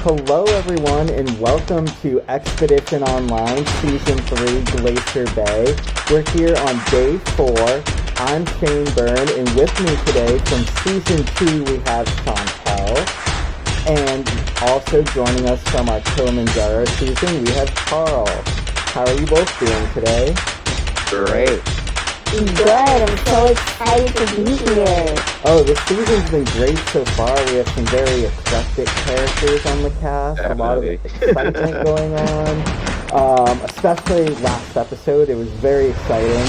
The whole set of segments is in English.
Hello everyone and welcome to Expedition Online Season 3 Glacier Bay. We're here on Day 4. I'm Shane Byrne, and with me today from Season 2 we have Chantel. And also joining us from our Kilimanjaro season we have Carl. How are you both doing today? Great. Good, I'm so excited to be here. Oh, this season's been great so far. We have some very eclectic characters on the cast. Definitely. A lot of excitement going on. Especially last episode, it was very exciting.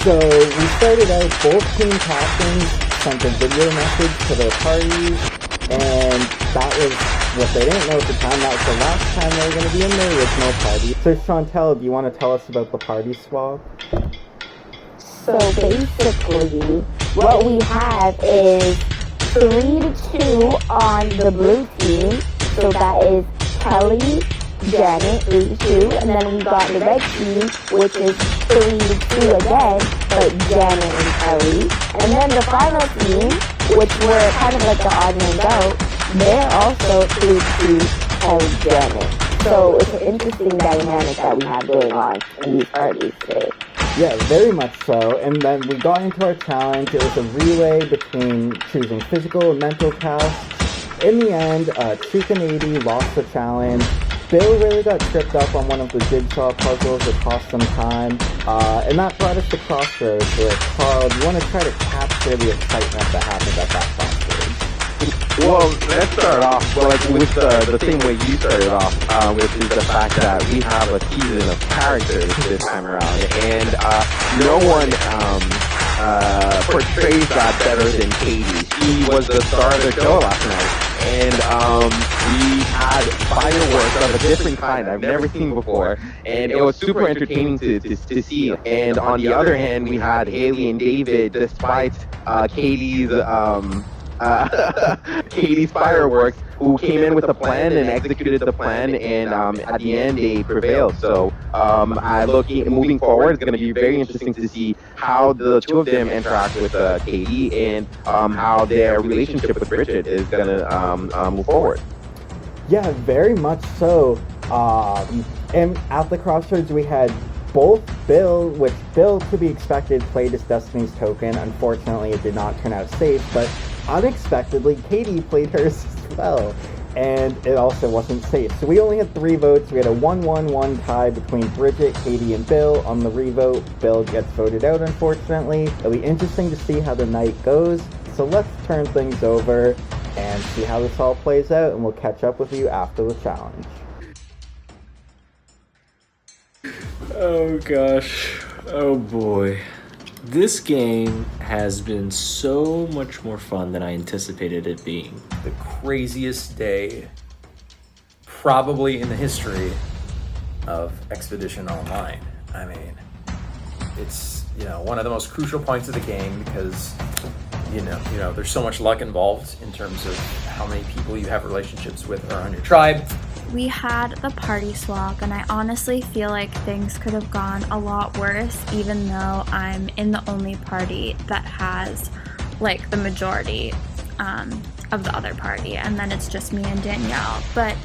So we started out, both team captains sent a video message to their parties, and that was what they didn't know at the time. That was the last time they were going to be in their original party. So Chantel, do you want to tell us about the party swap? So basically, what we have is 3-2 on the blue team. So that is Kelly, Janet, 3-2, and then we got the red team, which is 3-2 again, but Janet and Kelly. And then the final team, which were kind of like the odd man out, they're also 3-2 Kelly, Janet. So it's an interesting dynamic that we have going on in these parties today. Yeah, very much so. And then we got into our challenge. It was a relay between choosing physical and mental tasks. In the end, Canadia lost the challenge. Bill really got tripped up on one of the jigsaw puzzles that cost some time. And that brought us to Crossroads, where Carl, do you want to try to capture the excitement that happened at that Crossroads? Well, let's start off with the same way you started off, which is the fact that we have a season of characters this time around, and no one portrays that better than Katie. She was the star of the show last night, and we had fireworks of a different kind I've never seen before, and it was super entertaining to see. And on the other hand, we had Haley and David, despite Katie's fireworks, who came in with a plan and executed the plan, and at the end they prevailed. So moving forward, it's going to be very interesting to see how the two of them interact with Katie, and how their relationship with Bridget is going to move forward. Yeah, very much so. And at the Crossroads we had both Bill, to be expected, played as Destiny's Token. Unfortunately, it did not turn out safe, but unexpectedly, Katie played hers as well, and it also wasn't safe. So we only had 3 votes. We had a 1-1-1 tie between Bridget, Katie, and Bill. On the revote, Bill gets voted out, unfortunately. It'll be interesting to see how the night goes. So let's turn things over and see how this all plays out, and we'll catch up with you after the challenge. Oh gosh, oh boy. This game has been so much more fun than I anticipated it being. The craziest day probably in the history of Expedition Online. I mean, it's, one of the most crucial points of the game because, there's so much luck involved in terms of how many people you have relationships with or on your tribe. We had the party swap, and I honestly feel like things could have gone a lot worse, even though I'm in the only party that has, the majority of the other party, and then it's just me and Danielle. But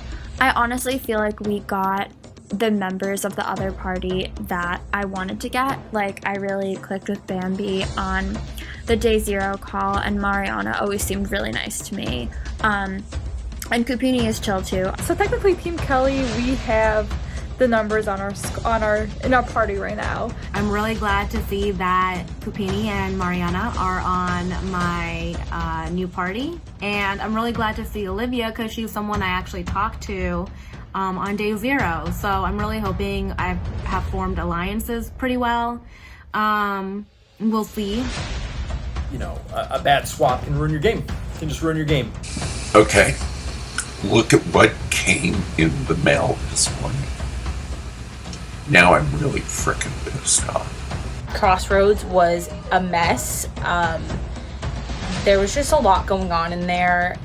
I honestly feel like we got the members of the other party that I wanted to get. I really clicked with Bambi on the Day 0 call, and Mariana always seemed really nice to me. And Kupini is chill too. So technically, Team Kelly, we have the numbers in our party right now. I'm really glad to see that Kupini and Mariana are on my new party, and I'm really glad to see Olivia because she's someone I actually talked to on Day 0. So I'm really hoping I have formed alliances pretty well. We'll see. A bad swap can ruin your game. Can just ruin your game. Okay. Look at what came in the mail this morning. Now I'm really frickin' pissed off. Crossroads was a mess. There was just a lot going on in there.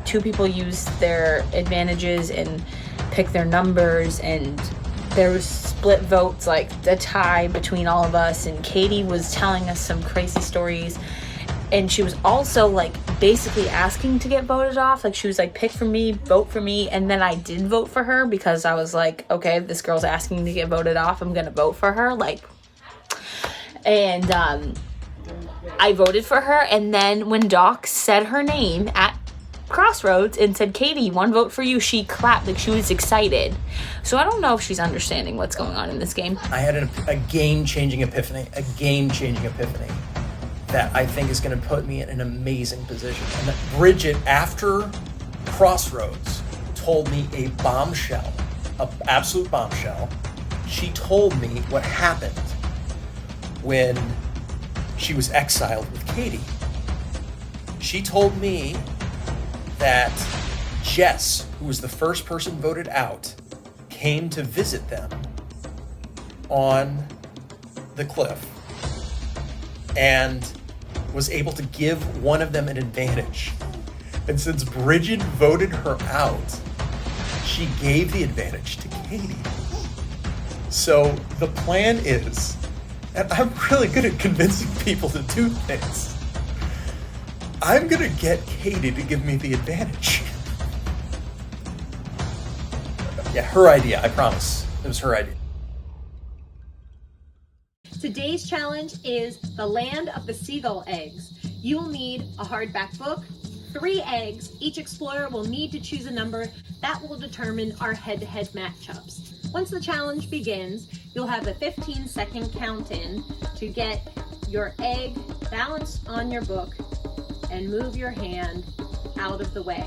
Two people used their advantages and picked their numbers, and there was split votes, a tie between all of us, and Katie was telling us some crazy stories. and she was also like basically asking to get voted off. Like she was like, pick for me, vote for me. And then I did vote for her because I was like, okay, this girl's asking to get voted off, I'm gonna vote for her. And I voted for her. And then when Doc said her name at Crossroads and said, Katie, one vote for you, she clapped like she was excited. So I don't know if she's understanding what's going on in this game. I had a game-changing epiphany, that I think is going to put me in an amazing position. And that Bridget, after Crossroads, told me a bombshell, an absolute bombshell. She told me what happened when she was exiled with Katie. She told me that Jess, who was the first person voted out, came to visit them on the cliff and was able to give one of them an advantage. And since Bridget voted her out, she gave the advantage to Katie. So the plan is, and I'm really good at convincing people to do things, I'm gonna get Katie to give me the advantage. Yeah, her idea, I promise. It was her idea. Today's challenge is the land of the seagull eggs. You will need a hardback book, 3 eggs. Each explorer will need to choose a number that will determine our head-to-head matchups. Once the challenge begins, you'll have a 15-second count-in to get your egg balanced on your book and move your hand out of the way.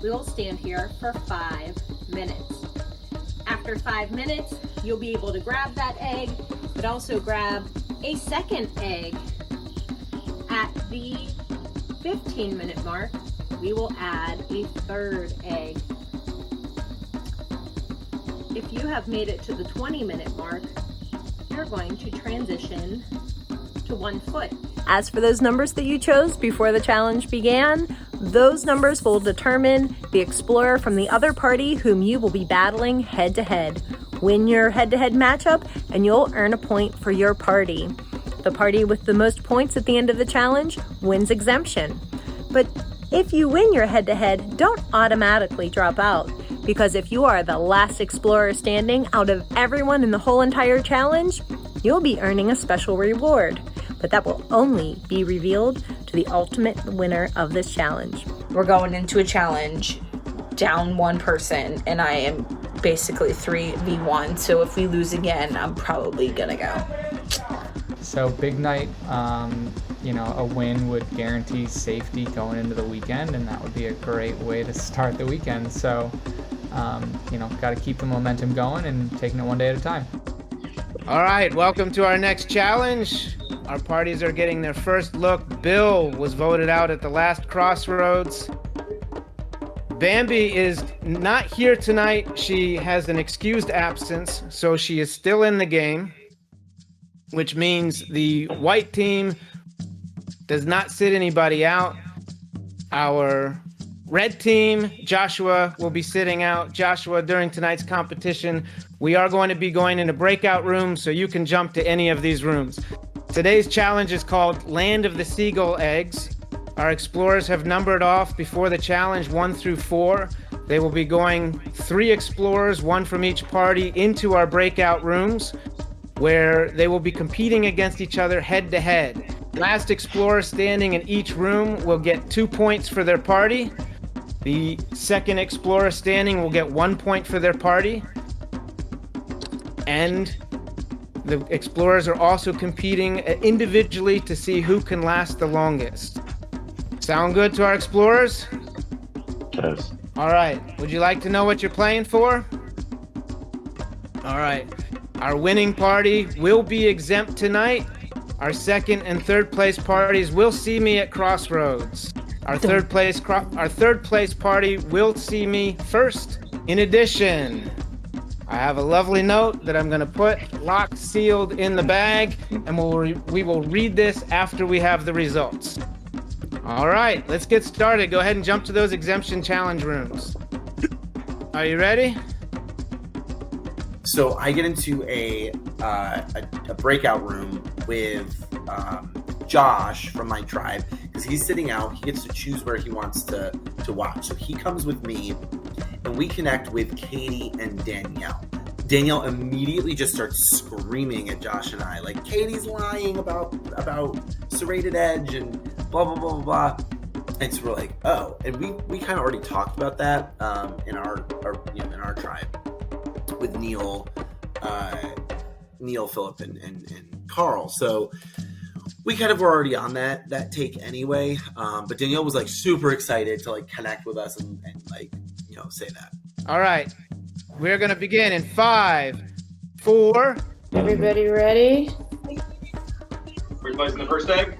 We will stand here for 5 minutes. After 5 minutes, you'll be able to grab that egg, but also grab a second egg. At the 15-minute mark, we will add a third egg. If you have made it to the 20-minute mark, you're going to transition to 1 foot. As for those numbers that you chose before the challenge began, those numbers will determine the explorer from the other party whom you will be battling head-to-head. Win your head-to-head matchup and you'll earn a point for your party. The party with the most points at the end of the challenge wins exemption. But if you win your head-to-head, don't automatically drop out, because if you are the last explorer standing out of everyone in the whole entire challenge, you'll be earning a special reward. But that will only be revealed to the ultimate winner of this challenge. We're going into a challenge down 1 person, and I am basically 3v1. So if we lose again, I'm probably gonna go. So big night, a win would guarantee safety going into the weekend, and that would be a great way to start the weekend. So, got to keep the momentum going and taking it one day at a time. All right, welcome to our next challenge. Our parties are getting their first look. Bill was voted out at the last Crossroads. Bambi is not here tonight. She has an excused absence, so she is still in the game, which means the white team does not sit anybody out. Our red team, Joshua, will be sitting out. Joshua, during tonight's competition, we are going to be going into breakout rooms, so you can jump to any of these rooms. Today's challenge is called Land of the Seagull Eggs. Our explorers have numbered off before the challenge 1 through 4. They will be going 3 explorers, 1 from each party, into our breakout rooms, where they will be competing against each other head to head. Last explorer standing in each room will get 2 points for their party. The second explorer standing will get 1 point for their party. And the explorers are also competing individually to see who can last the longest. Sound good to our explorers? Yes. All right. Would you like to know what you're playing for? All right. Our winning party will be exempt tonight. Our second and third place parties will see me at Crossroads. Our third place party will see me first. In addition, I have a lovely note that I'm going to put locked, sealed in the bag, and we will read this after we have the results. All right, let's get started. Go ahead and jump to those exemption challenge rooms. Are you ready? So I get into a breakout room with Josh from my tribe, because he's sitting out. He gets to choose where he wants to watch. So he comes with me, and we connect with Katie and Danielle. Danielle immediately just starts screaming at Josh and I, like, Katie's lying about Serrated Edge and blah, blah, blah, blah, blah. And so we're like, oh. And we kind of already talked about that in our tribe with Neil, Philip, and Carl. So we kind of were already on that take anyway. But Danielle was like super excited to like connect with us and like, say that. All right. We're going to begin in 5, 4. Everybody ready? We're placing the first egg.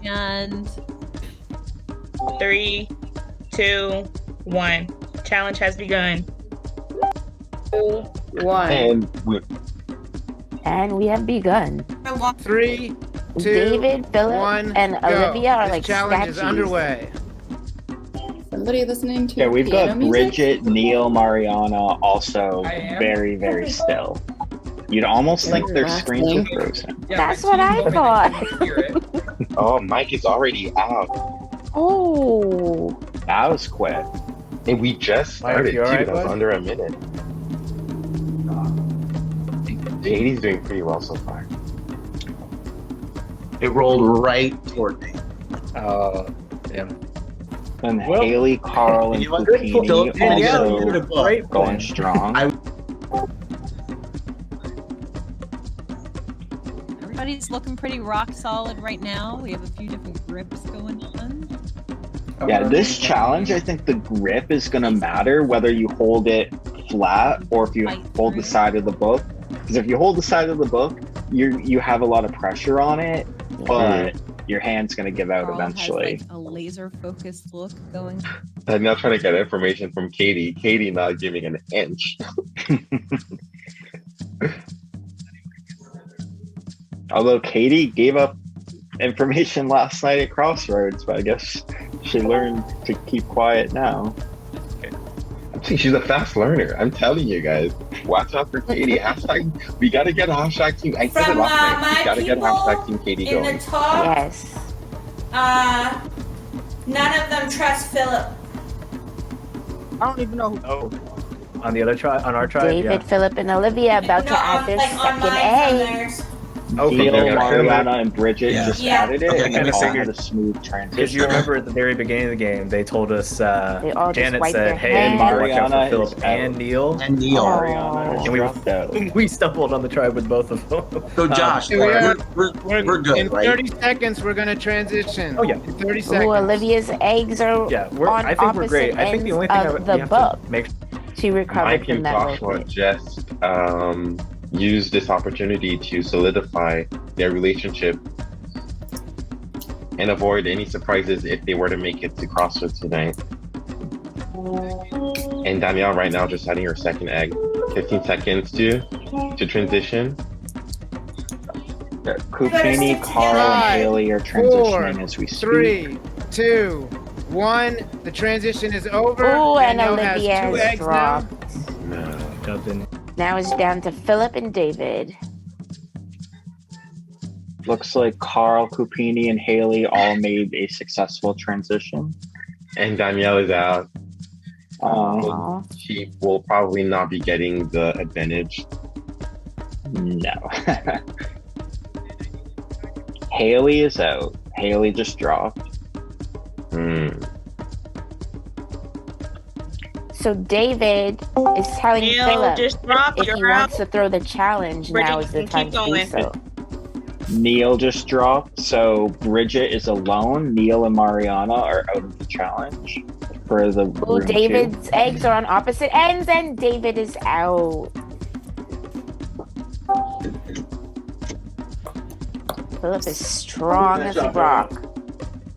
And 3, 2, 1. Challenge has begun. 2, 1. And we have begun. 3, 2, David, Philip, 1, and go. Olivia are This like challenge statues. is underway. Somebody listening to Yeah, we've piano got music? Bridget, Neil, Mariana also I am? very, very still. You'd almost think their screens are frozen. That's what I thought. Oh, Mike is already out. Oh. That was quick. And we just Mike, started, you too. alright, That was bud? under a minute. Katie's doing pretty well so far. It rolled right toward me. Yeah. And Haley, Carl, and Pupini also going strong. Everybody's looking pretty rock solid right now. We have a few different grips going on. Yeah, this challenge, I think the grip is going to matter whether you hold it flat or if you hold the side of the book. Because if you hold the side of the book, you have a lot of pressure on it, but your hand's going to give out Carl eventually. has like a laser focused look going. I'm now trying to get information from Katie. Katie not giving an inch. Although Katie gave up information last night at Crossroads, but I guess she learned to keep quiet now. She's a fast learner. I'm telling you guys. Watch out for Katie. Hashtag, we gotta get a hashtag team. I said it last night. We gotta get a hashtag team Katie In going. the top, Yes. None of them trust Philip. I don't even know who. Oh, on the other tribe, on our tribe, David, Philip, and Olivia about to add their second egg. Okay, Neil, Mariana, and Bridget just added it, Okay, and kinda they all figured. had a smooth transition. Because you remember at the very beginning of the game, they told us, all just Janet wiped said, their hey, hands. watch out for Mariana Philip is and Neil. And Neil. Mariana is dropped out. We stumbled on the tribe with both of them. So Josh, We're good, in right? 30 seconds, we're going to transition. Oh, yeah. In 30 seconds. Ooh, Olivia's eggs are Yeah, on I think we're opposite great. I think the only thing ends of the we have book. to make She recovered Mike from and that real Joshua quick. just use this opportunity to solidify their relationship and avoid any surprises if they were to make it to Crossroads tonight. And Danielle right now just adding her second egg. 15 seconds to transition. Kupini, Carl, and Haley are transitioning as we speak. 3, 2, 1. The transition is over. Ooh, and Danielle has Olivia 2 has eggs now. dropped. Now it's down to Philip and David. Looks like Carl, Kupini, and Haley all made a successful transition. And Danielle is out. Aw. She will probably not be getting the advantage. No. Haley is out. Haley just dropped. So David is telling Neil, Philip just drop, if he you're wants out. to throw the challenge, Bridget, now is the you time can to do keep so. Neil just dropped, so Bridget is alone. Neil and Mariana are out of the challenge for the Ooh, room David's eggs are on opposite ends, and David is out. Philip is strong as a rock.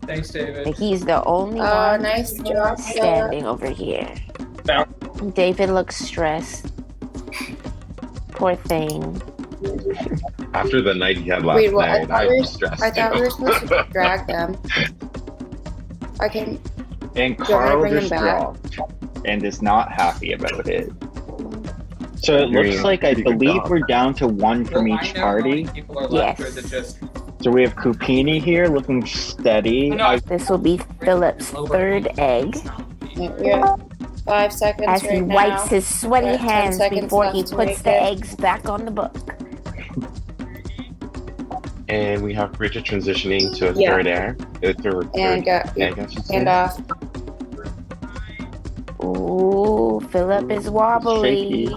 Thanks, David. And he's the only one Nice job, standing over here. David looks stressed. Poor thing. After the night he had last Wait, what? night, I'd be stressed. I thought we too. were supposed to drag them. I can. And Do you want me to Carl bring him just back? dropped and is not happy about it. So it looks like I believe we're down to one from each party. Yes. So we have Kupini here looking steady. This will be Philip's third egg. We have 5 seconds as he right wipes now. his sweaty We have 10 hands seconds before he left to puts make the it. eggs back on the book. And we have Bridget transitioning to a Yeah. third air. And egg, I should say. hand off. Ooh, Philip is wobbly.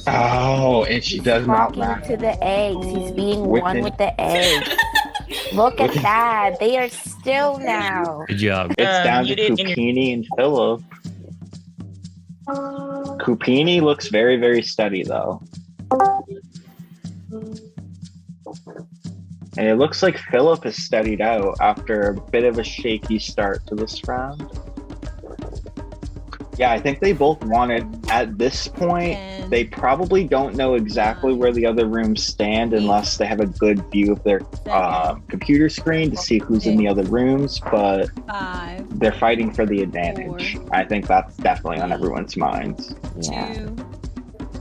Oh, and she does not Talking laugh. to the eggs. He's being With one it. with the eggs. Look at With it. that. They are still now. Good job. It's down to Kupini and Philip. Kupini looks very, very steady though. And it looks like Philip has steadied out after a bit of a shaky start to this round. Yeah, I think they both wanted, at this point, they probably don't know exactly where the other rooms stand unless they have a good view of their computer screen to see who's in the other rooms, but they're fighting for the advantage. I think that's definitely on everyone's minds. Yeah.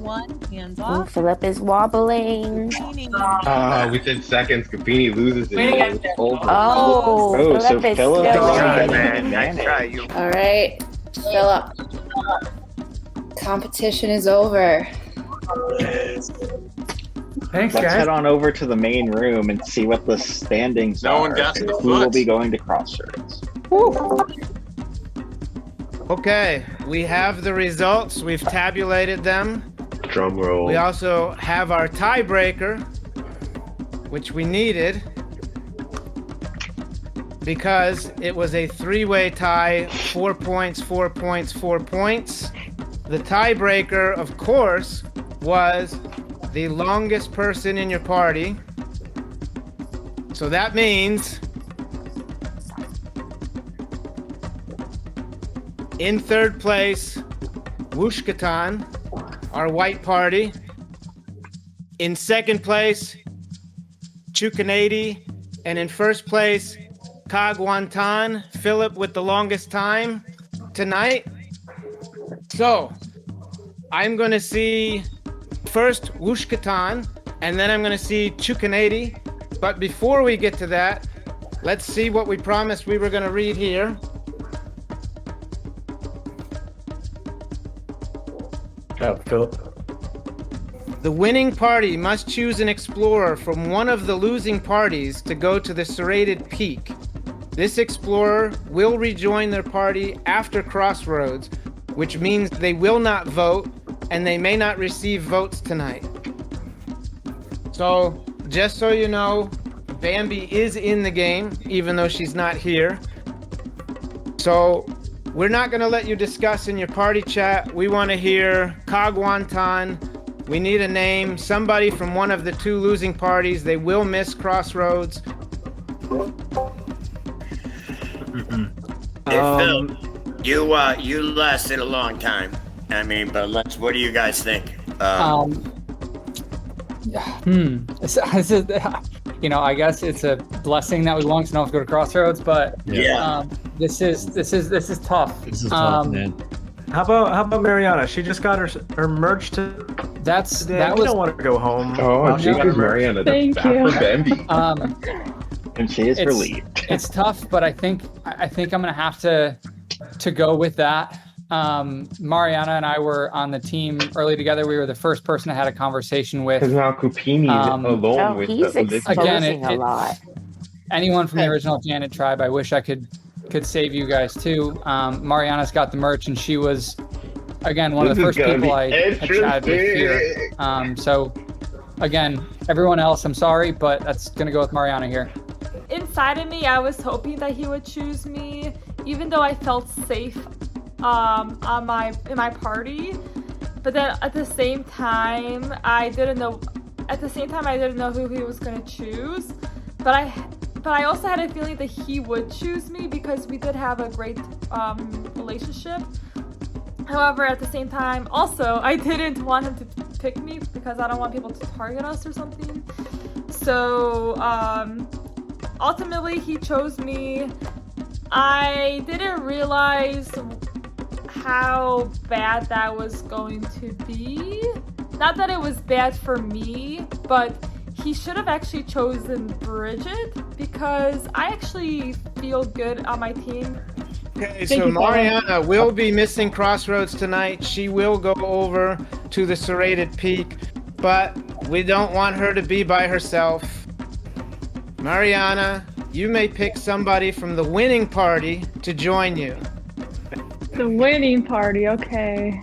1, hands Ooh, off. Philip is wobbling. Within seconds, Kupini loses it. It's over. Oh, so Philip is Philip still is in. getting the advantage. All right, Philip. Competition is over. Thanks, Let's guys. head on over to the main room and see what the standings No are. one got and the who will foot. be going to Crossroads. Okay, we have the results. We've tabulated them. Drum roll. We also have our tiebreaker, which we needed because it was a 3-way tie, 4 points, 4 points, 4 points. The tiebreaker, of course, was the longest person in your party. So that means in third place, Wushkatan, our white party. In second place, Chukanadi. And in first place, Kagwantan, Philip with the longest time tonight. So, I'm going to see first Wushkatan, and then I'm going to see Chukanadi. But before we get to that, let's see what we promised we were going to read here. Philip. The winning party must choose an explorer from one of the losing parties to go to the Serrated Peak. This explorer will rejoin their party after Crossroads, which means they will not vote and they may not receive votes tonight. So, just so you know, Bambi is in the game, even though she's not here. So, we're not going to let you discuss in your party chat. We want to hear Kagwantan. We need a name, somebody from one of the two losing parties. They will miss Crossroads. Phil, you lasted a long time. I mean, but what do you guys think? This is, I guess it's a blessing that we long enough to go to Crossroads, but this is tough. This is tough, man. How about Mariana? She just got her merch today. That We was. don't want to go home. Oh, while she got her Jesus, merch. Mariana. Thank That's bad you. for Bambi. And she is relieved. It's tough, but I think I'm gonna have to go with that. Mariana and I were on the team early together. We were the first person I had a conversation with. Because now Kupini's alone with he's the exposing a lot. Anyone from the original Janet tribe, I wish I could save you guys too. Mariana's got the merch, and she was, again, one of the first people I had chatted with here. So, again, everyone else, I'm sorry, but that's going to go with Mariana here. Inside of me, I was hoping that he would choose me, even though I felt safe in my party. But then at the same time, I didn't know who he was gonna choose. But I also had a feeling that he would choose me because we did have a great relationship. However, at the same time, also, I didn't want him to pick me because I don't want people to target us or something. So, ultimately, he chose me. I didn't realize how bad that was going to be. Not that it was bad for me, but he should have actually chosen Bridget because I actually feel good on my team. Okay, so Mariana will be missing Crossroads tonight. She will go over to the Serrated Peak, but we don't want her to be by herself. Mariana, you may pick somebody from the winning party to join you. The winning party, okay.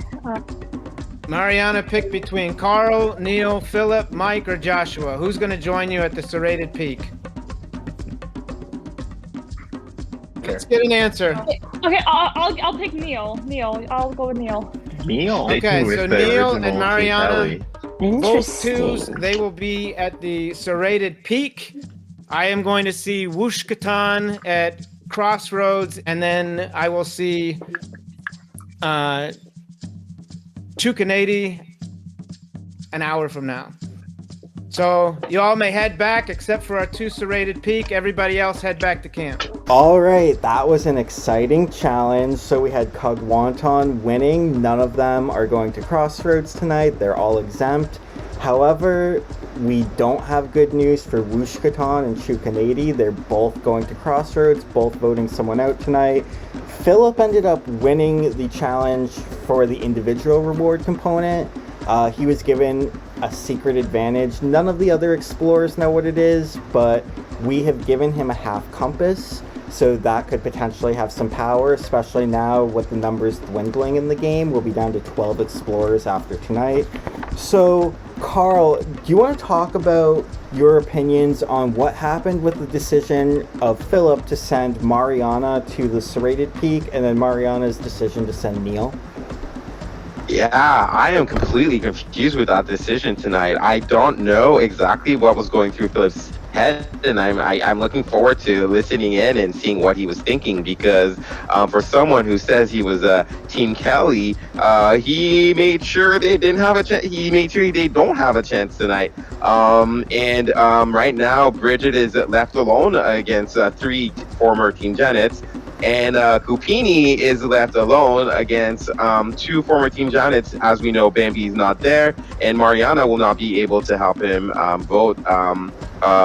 Mariana, pick between Carl, Neil, Philip, Mike, or Joshua. Who's going to join you at the Serrated Peak? Let's get an answer. Okay, I'll pick Neil. I'll go with Neil. Neil. Okay, so Neil and Mariana, both Interesting. twos, they will be at the Serrated Peak. I am going to see Wushkatan at Crossroads, and then I will see Canadia an hour from now. So you all may head back, except for our two Serrated Peak. Everybody else head back to camp. All right, that was an exciting challenge. So we had Cug Wonton winning. None of them are going to Crossroads tonight. They're all exempt. However, we don't have good news for Wushkatan and Canadia. They're both going to Crossroads, both voting someone out tonight. Philip ended up winning the challenge for the individual reward component. He was given a secret advantage. None of the other explorers know what it is, but we have given him a half compass, so that could potentially have some power, especially now with the numbers dwindling in the game. We'll be down to 12 explorers after tonight. So, Carl, do you want to talk about your opinions on what happened with the decision of Philip to send Mariana to the Serrated Peak, and then Mariana's decision to send Neil? Yeah, I am completely confused with that decision tonight. I don't know exactly what was going through Philip's head, and I'm looking forward to listening in and seeing what he was thinking, because for someone who says he was Team Kelly, he made sure they didn't have a chance. He made sure they don't have a chance tonight. Right now, Bridget is left alone against 3 former Team Janets. And Kupini is left alone against 2 former Team Janets. As we know, Bambi's not there, and Mariana will not be able to help him vote.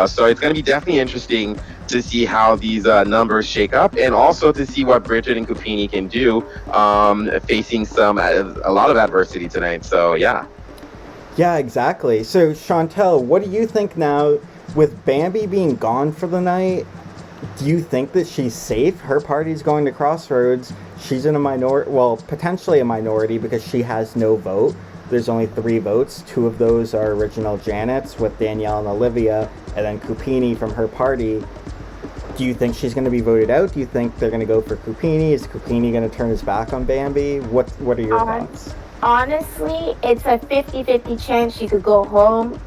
So it's going to be definitely interesting to see how these numbers shake up, and also to see what Bridget and Kupini can do facing a lot of adversity tonight. So yeah. Yeah, exactly. So Chantel, what do you think now with Bambi being gone for the night? Do you think that she's safe? Her party's going to Crossroads. She's in a minority, well, potentially a minority, because she has no vote. There's only 3 votes. 2 of those are original Janets with Danielle and Olivia, and then Kupini from her party. Do you think she's going to be voted out? Do you think they're going to go for Kupini? Is Kupini going to turn his back on Bambi? What are your thoughts? Honestly, it's a 50-50 chance she could go home.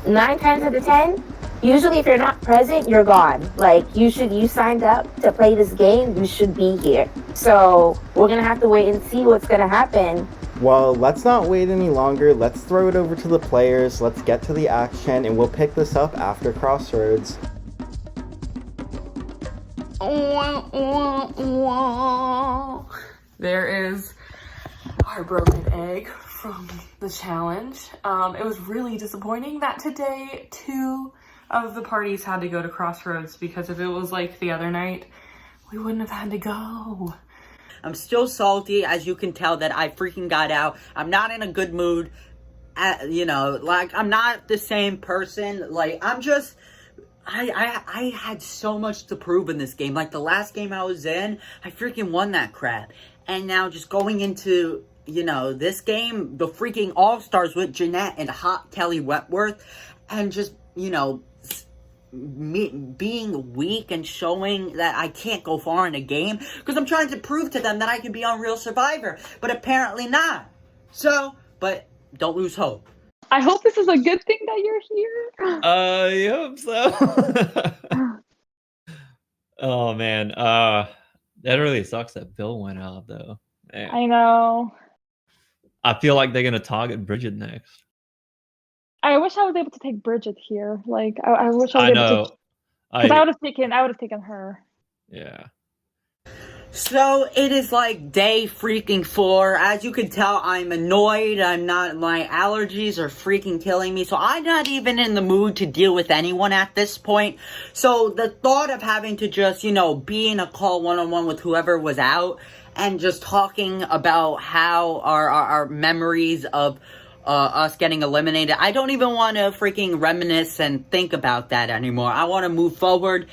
9 times out of 10, usually if you're not present, you're gone. Like, you signed up to play this game, you should be here. So we're going to have to wait and see what's going to happen. Well, let's not wait any longer. Let's throw it over to the players. Let's get to the action, and we'll pick this up after Crossroads. There is our broken egg from the challenge. It was really disappointing that today 2 of the parties had to go to Crossroads, because if it was like the other night, we wouldn't have had to go. I'm still salty, as you can tell, that I freaking got out. I'm not in a good mood. I'm not the same person. Like, I'm just... I had so much to prove in this game. Like, the last game I was in, I freaking won that crap. And now just going into, this game, the freaking All-Stars with Jeanette and Hot Kelly Wentworth, and just, me being weak and showing that I can't go far in a game, because I'm trying to prove to them that I can be on Real Survivor, but apparently not. So, but don't lose hope. I hope this is a good thing that you're here. I hope so. Oh man, that really sucks that Bill went out though. Man. I know. I feel like they're gonna target Bridget next. I wish I was able to take Bridget here. Like, I wish I was able to. Because I would have taken her. Yeah. So it is like day freaking 4. As you can tell, I'm annoyed. My allergies are freaking killing me. So I'm not even in the mood to deal with anyone at this point. So the thought of having to just, be in a call one-on-one with whoever was out and just talking about how our memories of us getting eliminated. I don't even want to freaking reminisce and think about that anymore. I want to move forward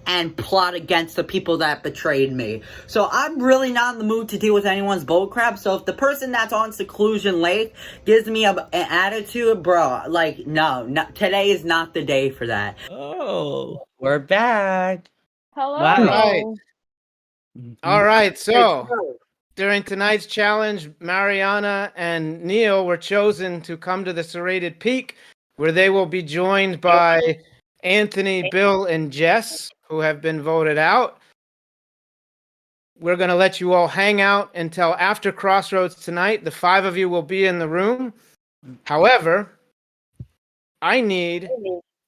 and plot against the people that betrayed me. So I'm really not in the mood to deal with anyone's bullcrap. So if the person that's on Seclusion Lake gives me an attitude, bro, no, today is not the day for that. Oh, we're back. Hello. All right. So during tonight's challenge, Mariana and Neil were chosen to come to the Serrated Peak, where they will be joined by Anthony, Bill, and Jess, who have been voted out. We're going to let you all hang out until after Crossroads tonight. The 5 of you will be in the room. However, I need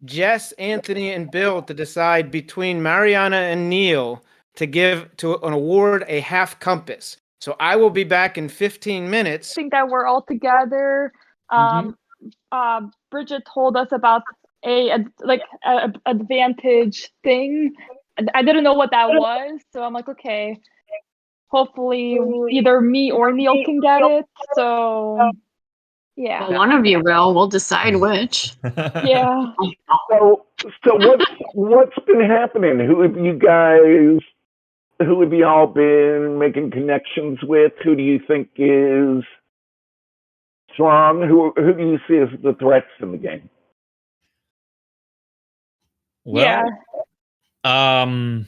Jess, Anthony, and Bill to decide between Mariana and Neil to give to an award a half compass. So I will be back in 15 minutes. I think that we're all together. Bridget told us about a advantage thing. I didn't know what that was, so I'm like, okay, hopefully either me or Neil can get it. So yeah, Well, one of you will. We'll decide which. Yeah. So what's been happening? Who have you all been making connections with? Who do you think is strong? Who do you see as the threats in the game? Well, I'm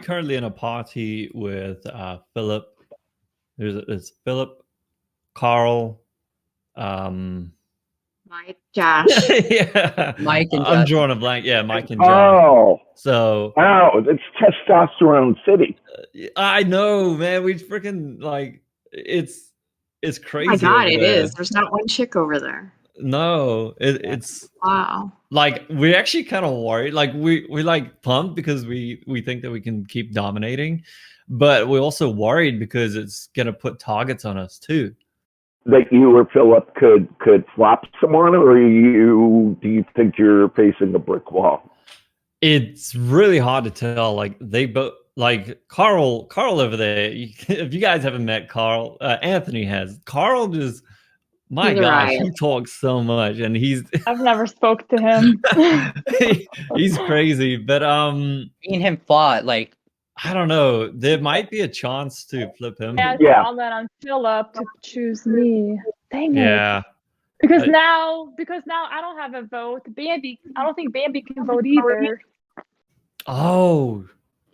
currently in a party with Philip. There's Philip, Carl, Mike, Josh. yeah, Mike and I'm Josh. drawing a blank. Yeah, Mike and Josh. Oh, so wow, it's Testosterone City. I know, man. We freaking it's crazy. Oh my God, over it there. is. There's not one chick over there. No, it's wow. We're actually kind of worried. We pumped because we think that we can keep dominating, but we're also worried because it's gonna put targets on us too. That you or Philip could flop someone, or do you think you're facing a brick wall? It's really hard to tell. They both Carl over there. If you guys haven't met Carl, Anthony has. Carl just. My He's gosh, right. he talks so much, and I've never spoke to him. he's crazy. But Me and him fought. I don't know. There might be a chance to flip him. Yeah. I'll let on Philip to choose me. Dang it. Yeah. Because now I don't have a vote. Bambi, I don't think Bambi can vote either. Oh.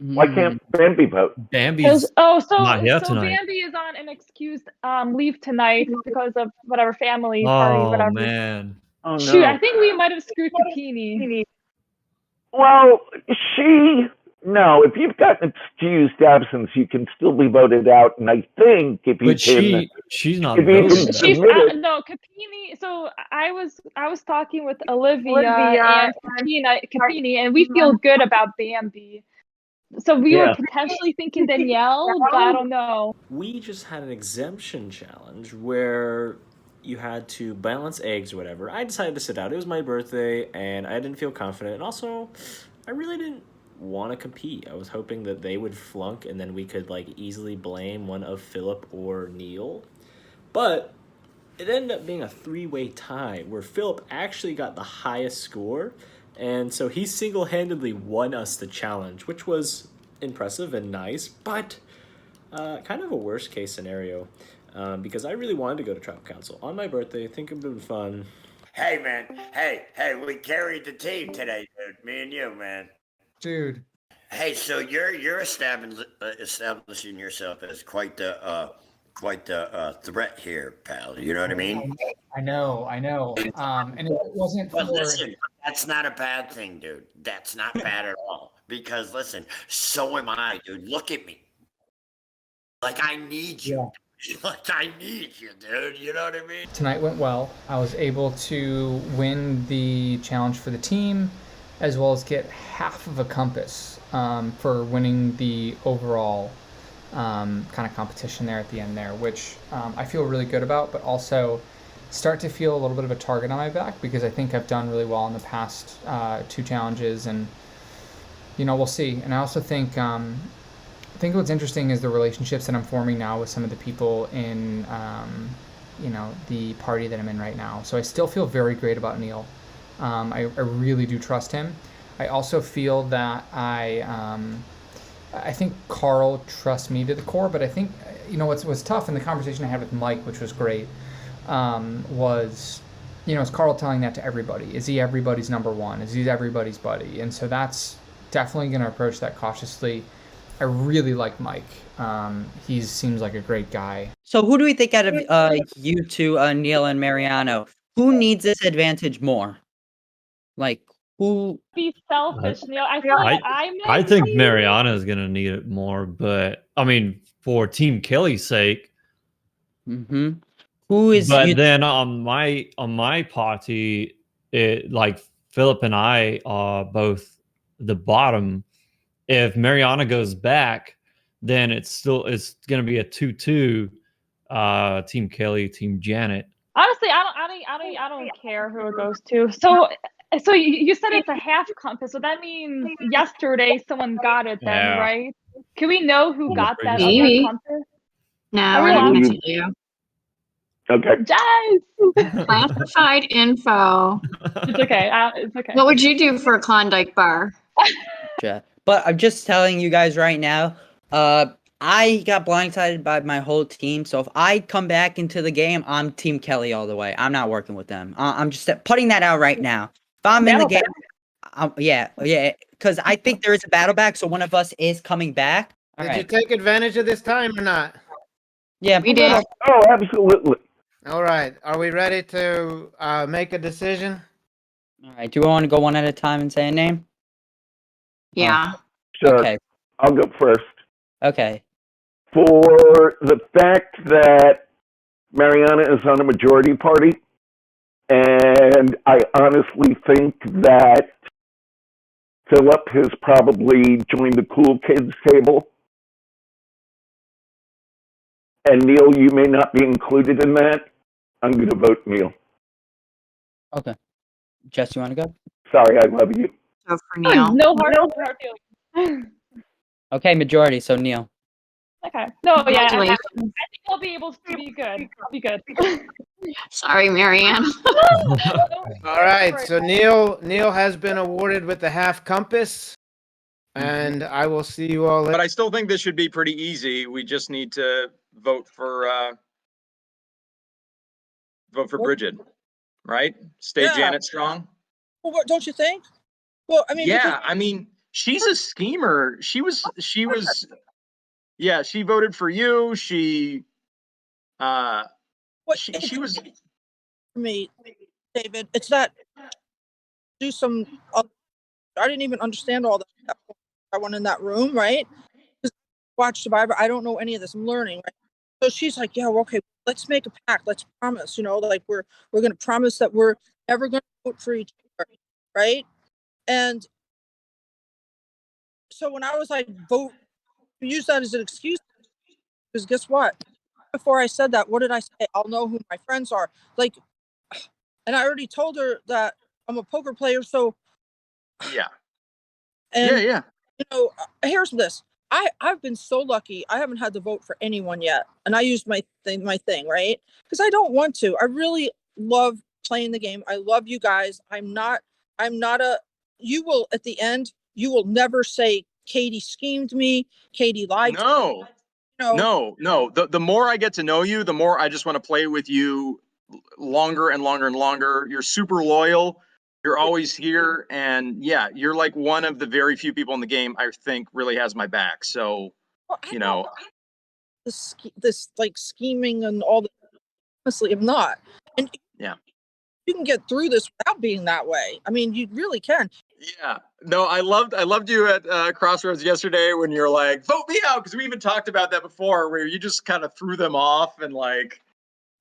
Why can't Bambi vote? Bambi's not here tonight. Bambi is on an excused leave tonight because of whatever family party, whatever. Oh man. Oh, no. Shoot, I think we might have screwed Kapini. Well, no, if you've got an excused absence, you can still be voted out. And I think if you she's not if you voting. can She's submit it, no Kapini. So I was talking with Olivia and Kapini, and we feel good about Bambi. So we were potentially thinking Danielle, but I don't know. We just had an exemption challenge where you had to balance eggs or whatever. I decided to sit out. It was my birthday, and I didn't feel confident. And also, I really didn't want to compete. I was hoping that they would flunk, and then we could easily blame one of Philip or Neil. But it ended up being a 3-way tie where Philip actually got the highest score. And so he single-handedly won us the challenge, which was impressive and nice, but kind of a worst-case scenario because I really wanted to go to Tribal Council on my birthday. I think it would have been fun. Hey, man. Hey, we carried the team today, dude. Me and you, man. Dude. Hey, so you're establishing yourself as quite the threat here, pal. You know what I mean? I know. And if it wasn't But for... listen, that's not a bad thing, dude. That's not bad at all. Because listen, so am I, dude. Look at me. I need you. Yeah. I need you, dude. You know what I mean? Tonight went well. I was able to win the challenge for the team, as well as get half of a compass for winning the overall kind of competition there at the end there, which I feel really good about, but also start to feel a little bit of a target on my back because I think I've done really well in the past 2 challenges, and we'll see. And I also think what's interesting is the relationships that I'm forming now with some of the people in the party that I'm in right now. So I still feel very great about Neil. I really do trust him. I also feel that I think Carl trusts me to the core, but I think what's tough in the conversation I had with Mike, which was great, was is Carl telling that to everybody? Is he everybody's number one? Is he everybody's buddy? And so that's definitely going to approach that cautiously. I really like Mike. He seems like a great guy. So who do we think out of you two, Neil and Mariano, who needs this advantage more? Like, who? Be selfish, Neil. I feel like I think Mariana is gonna need it more, but I mean, for Team Kelly's sake. Mm-hmm. Who is? But then on my party, like Philip and I are both the bottom. If Mariana goes back, then it's going to be a 2-2, Team Kelly, Team Janet. Honestly, I don't care who it goes to. So you said it's a half compass, so that means yesterday someone got it then, right? Can we know who got that other compass? No, we're not going to tell you. Okay. Yes. Classified info. It's okay. It's okay. What would you do for a Klondike bar? But I'm just telling you guys right now, I got blindsided by my whole team. So if I come back into the game, I'm Team Kelly all the way. I'm not working with them. I'm just putting that out right now. If I'm in the game, yeah, because I think there is a battle back, so one of us is coming back. Did you take advantage of this time or not? Yeah, we did. Oh, absolutely. All right. Are we ready to make a decision? All right. Do we want to go one at a time and say a name? Yeah. Sure. Okay. I'll go first. Okay. For the fact that Mariana is on a majority party, and I honestly think that Philip has probably joined the cool kids table. And Neil, you may not be included in that. I'm going to vote Neil. Okay. Jess, you want to go? Sorry, I love you. Go for Neil. No hard feelings. Okay, majority, so Neil. Okay. No, yeah. I Congratulations. think I'll be able to be good. I'll be good. Sorry, Marianne. All right. So Neil has been awarded with the half compass. And I will see you all later. But I still think this should be pretty easy. We just need to vote for Bridget, right? Stay Janet strong. Well, what, don't you think? Well, I mean, I mean, she's a schemer. She was. Yeah, she voted for you. She was. For me, David, it's that do some. I didn't even understand all that. I went in that room, right? Watch Survivor. I don't know any of this. I'm learning, right? So she's like, "Yeah, well, okay, let's make a pact. Let's promise. Like we're going to promise that we're never going to vote for each other, right?" And so when I was like, "Vote," use that as an excuse, because guess what? Before I said that, what did I say? I'll know who my friends are. Like, and I already told her that I'm a poker player, so yeah. And, yeah. Here's this. I've been so lucky. I haven't had to vote for anyone yet, and I used my thing, right? Because I don't want to. I really love playing the game. I love you guys. I'm not you will, at the end, you will never say Katie schemed me, Katie lied to me. No. The more I get to know you, the more I just want to play with you longer and longer and longer. You're super loyal. You're always here, and yeah, you're like one of the very few people in the game I think really has my back. So, this like scheming and all that. Honestly, I'm not. And yeah, you can get through this without being that way. I mean, you really can. Yeah. No, I loved you at Crossroads yesterday when you're like, vote me out, because we even talked about that before, where you just kind of threw them off and like,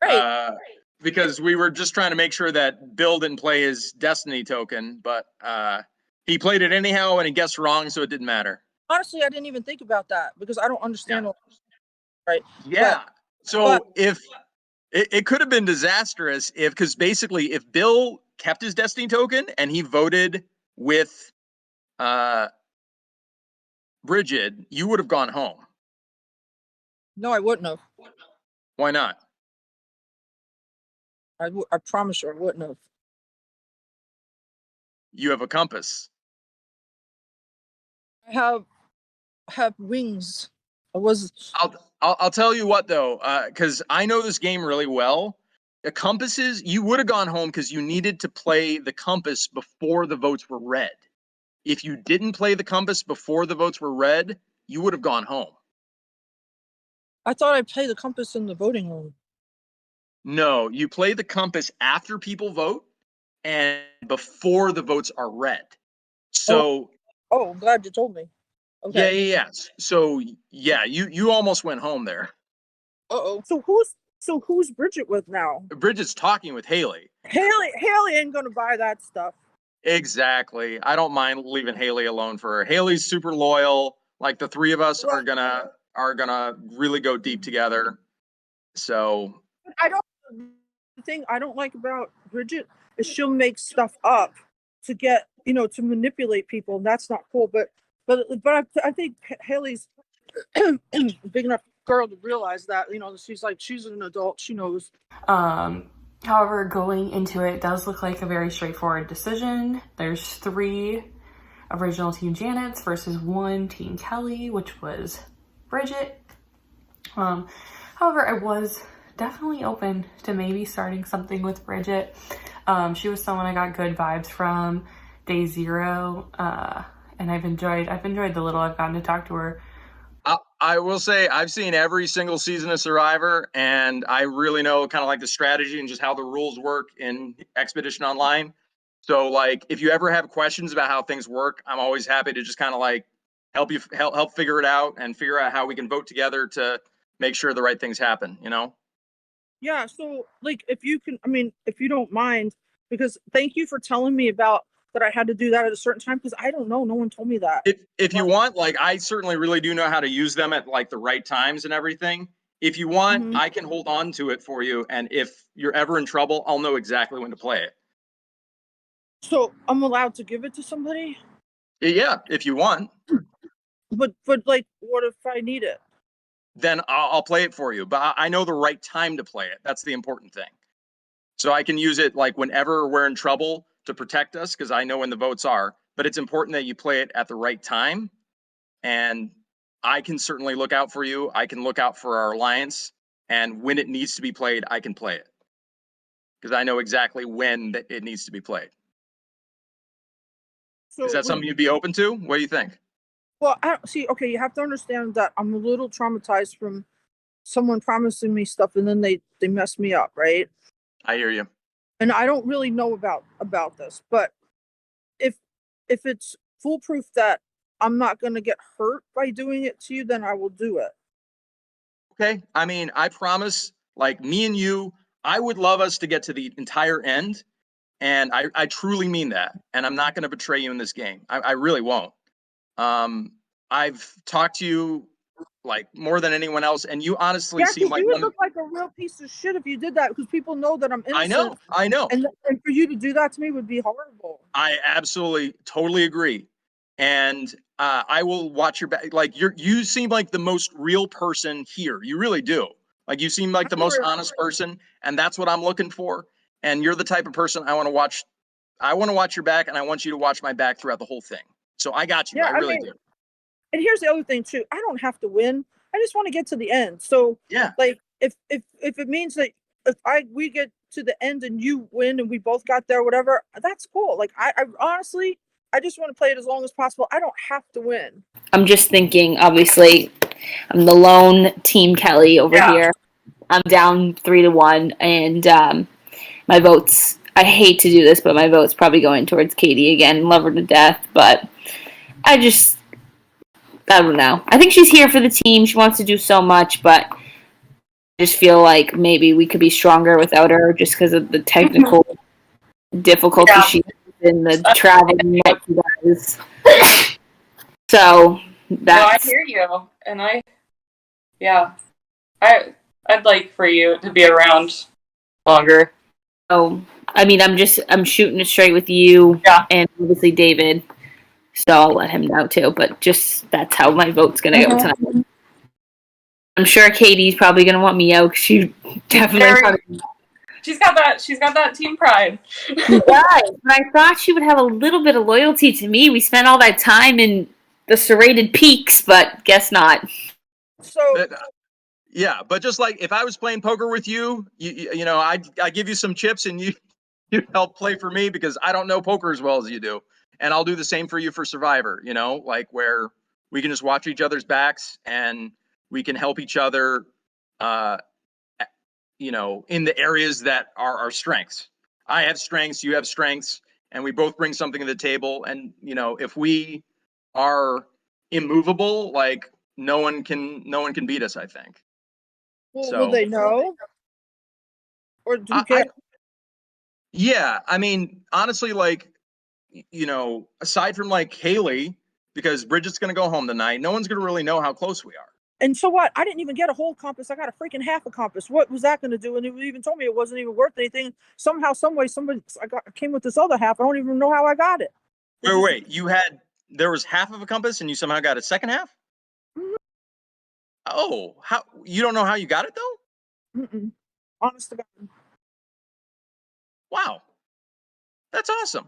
right. Because we were just trying to make sure that Bill didn't play his Destiny token, but he played it anyhow and he guessed wrong, so it didn't matter. honestly, I didn't even think about that because I don't understand. Right. Yeah. So if it could have been disastrous because basically if Bill kept his Destiny token and he voted with Bridget, you would have gone home. No, I wouldn't have. Why not? I promise you, I wouldn't have. You have a compass. I have wings. I'll tell you what though, because I know this game really well. The compasses, you would have gone home because you needed to play the compass before the votes were read. If you didn't play the compass before the votes were read, you would have gone home. I thought I played the compass in the voting room. No, you play the compass after people vote and before the votes are read. So I'm glad you told me. Okay. yeah. So yeah, you almost went home there. So who's Bridget with now? Bridget's talking with Haley. Haley ain't gonna buy that stuff. Exactly. I don't mind leaving Haley alone for her. Haley's super loyal. Like the three of us are gonna really go deep together. So The thing I don't like about Bridget is she'll make stuff up to get to manipulate people, and that's not cool. But I think Haley's a big enough girl to realize that she's an adult. She knows. However, going into it does look like a very straightforward decision. There's 3 original Team Janets versus 1 Team Kelly, which was Bridget. However, I was definitely open to maybe starting something with Bridget. She was someone I got good vibes from day 0, and I've enjoyed the little I've gotten to talk to her. I will say I've seen every single season of Survivor, and I really know kind of like the strategy and just how the rules work in Expedition Online. So like, if you ever have questions about how things work, I'm always happy to just kind of like help figure it out and figure out how we can vote together to make sure the right things happen. Yeah. So like, if you don't mind, because thank you for telling me about that I had to do that at a certain time, because I don't know. No one told me that. If you want, like, I certainly really do know how to use them at like the right times and everything. If you want, I can hold on to it for you. And if you're ever in trouble, I'll know exactly when to play it. So I'm allowed to give it to somebody? Yeah, if you want. But like, what if I need it? Then I'll play it for you. But I know the right time to play it. That's the important thing. So I can use it like whenever we're in trouble to protect us, because I know when the votes are. But it's important that you play it at the right time. And I can certainly look out for you. I can look out for our alliance. And when it needs to be played, I can play it. Because I know exactly when it needs to be played. So is that something you'd be open to? What do you think? Well, I don't see. Okay, you have to understand that I'm a little traumatized from someone promising me stuff and then they mess me up, right? I hear you. And I don't really know about this, but if it's foolproof that I'm not going to get hurt by doing it to you, then I will do it. Okay. I mean, I promise, like me and you, I would love us to get to the entire end. And I truly mean that. And I'm not going to betray you in this game. I really won't. I've talked to you like more than anyone else, and you honestly seem like you would look like a real piece of shit if you did that, because people know that I'm innocent. I know. And for you to do that to me would be horrible. I absolutely, totally agree. And I will watch your back. Like you seem like the most real person here. You really do. Like you seem like the most honest person, and that's what I'm looking for. And you're the type of person I want to watch. I want to watch your back, and I want you to watch my back throughout the whole thing. So I got you. Yeah, I really do. And here's the other thing too. I don't have to win. I just want to get to the end. So yeah, like if it means that we get to the end and you win and we both got there, whatever, that's cool. Like I honestly, I just want to play it as long as possible. I don't have to win. I'm just thinking, obviously, I'm the lone Team Kelly over here. I'm down 3-1, and my votes, I hate to do this, but my vote's probably going towards Katie again. Love her to death, but I don't know. I think she's here for the team. She wants to do so much, but I just feel like maybe we could be stronger without her just because of the technical difficulty she has in the traveling that she does. So, That's No, I hear you, and I'd like for you to be around longer. oh, I mean, I'm shooting it straight with you and obviously David, so I'll let him know too. But just that's how my vote's gonna go tonight. I'm sure Katie's probably gonna want me out because she definitely. She's got that team pride. She does, but I thought she would have a little bit of loyalty to me. We spent all that time in the Serrated Peaks, but guess not. So Yeah, but just like if I was playing poker with you, you know, I give you some chips and you help play for me because I don't know poker as well as you do, and I'll do the same for you for Survivor. You know, like where we can just watch each other's backs and we can help each other. You know, in the areas that are our strengths. I have strengths, you have strengths, and we both bring something to the table. And you know, if we are immovable, like no one can beat us, I think. Well, will they know? Or do you care? Yeah, I mean, honestly, like, you know, aside from like Haley, because Bridget's gonna go home tonight, no one's gonna really know how close we are. And so what? I didn't even get a whole compass. I got a freaking half a compass. What was that going to do? And you even told me it wasn't even worth anything. Somehow, some way, I came with this other half. I don't even know how I got it. Wait, there was half of a compass and you somehow got a second half? Mm-hmm. Oh, how you don't know how you got it though? Mm-mm. Honest to God. Wow, that's awesome.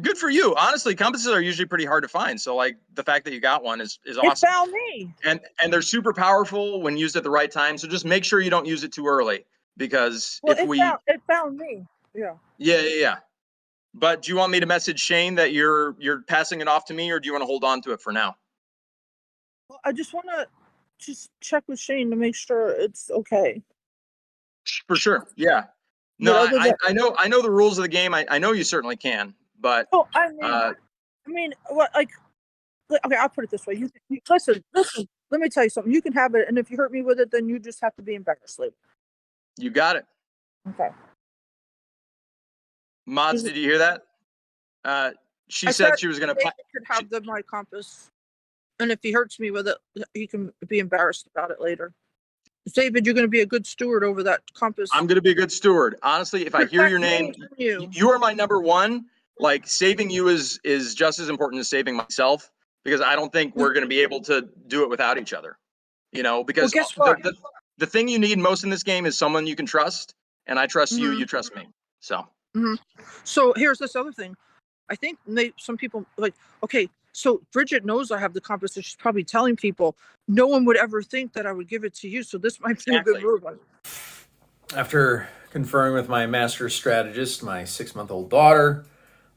Good for you. Honestly, compasses are usually pretty hard to find. So like the fact that you got one is awesome. It found me. And they're super powerful when used at the right time. So just make sure you don't use it too early because it found me. Yeah. Yeah. But do you want me to message Shane that you're passing it off to me, or do you want to hold on to it for now? Well, I just want to check with Shane to make sure it's okay. For sure. Yeah. No, I know the rules of the game. I know you certainly can, but I mean, what like? Okay, I'll put it this way. You listen. Let me tell you something. You can have it, and if you hurt me with it, then you just have to be embarrassed later. You got it. Okay. Mods, did you hear that? She said she was going to. Could have my compass, and if he hurts me with it, he can be embarrassed about it later. David, you're going to be a good steward over that compass. I'm going to be a good steward. Honestly, if I hear your name, you are my number one. Like saving you is just as important as saving myself because I don't think we're going to be able to do it without each other. You know, because guess what? The thing you need most in this game is someone you can trust, and I trust you. You trust me. So. Mm-hmm. So here's this other thing. I think some people like, okay, so Bridget knows I have the compass, and she's probably telling people. No one would ever think that I would give it to you, so this might be a good move. After conferring with my master strategist, my 6-month-old daughter,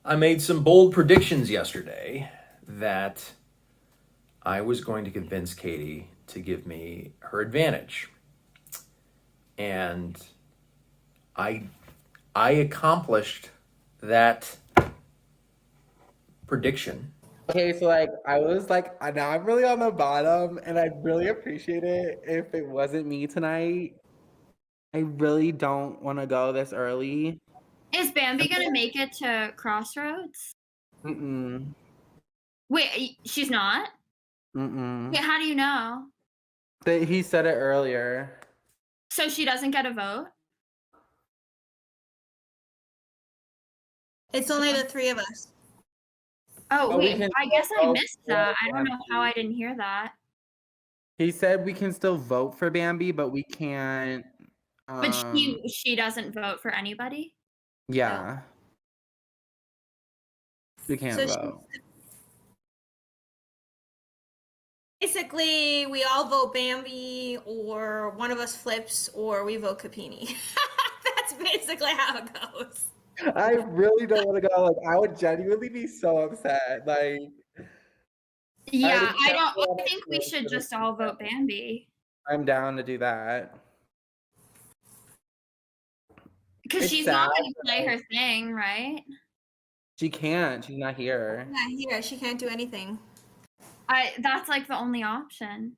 I made some bold predictions yesterday that I was going to convince Katie to give me her advantage. And I accomplished that prediction. Okay, so like I was like, now I'm really on the bottom, and I'd really appreciate it if it wasn't me tonight. I really don't want to go this early. Is Bambi gonna make it to Crossroads? Mm-mm. Wait, she's not? Mm-mm. Wait, how do you know? He said it earlier. So she doesn't get a vote? It's only the three of us. Oh, wait, I guess I missed that. I don't know how I didn't hear that. He said we can still vote for Bambi, but we can't. But she doesn't vote for anybody? Yeah. We can't vote. Basically, we all vote Bambi, or one of us flips, or we vote Capini. That's basically how it goes. I really don't want to go. Like, I would genuinely be so upset. Like, yeah, I think we should just all vote Bambi. I'm down to do that. Because she's not going to play her thing, right? She can't. She's not here. Not here. She can't do anything. That's like the only option.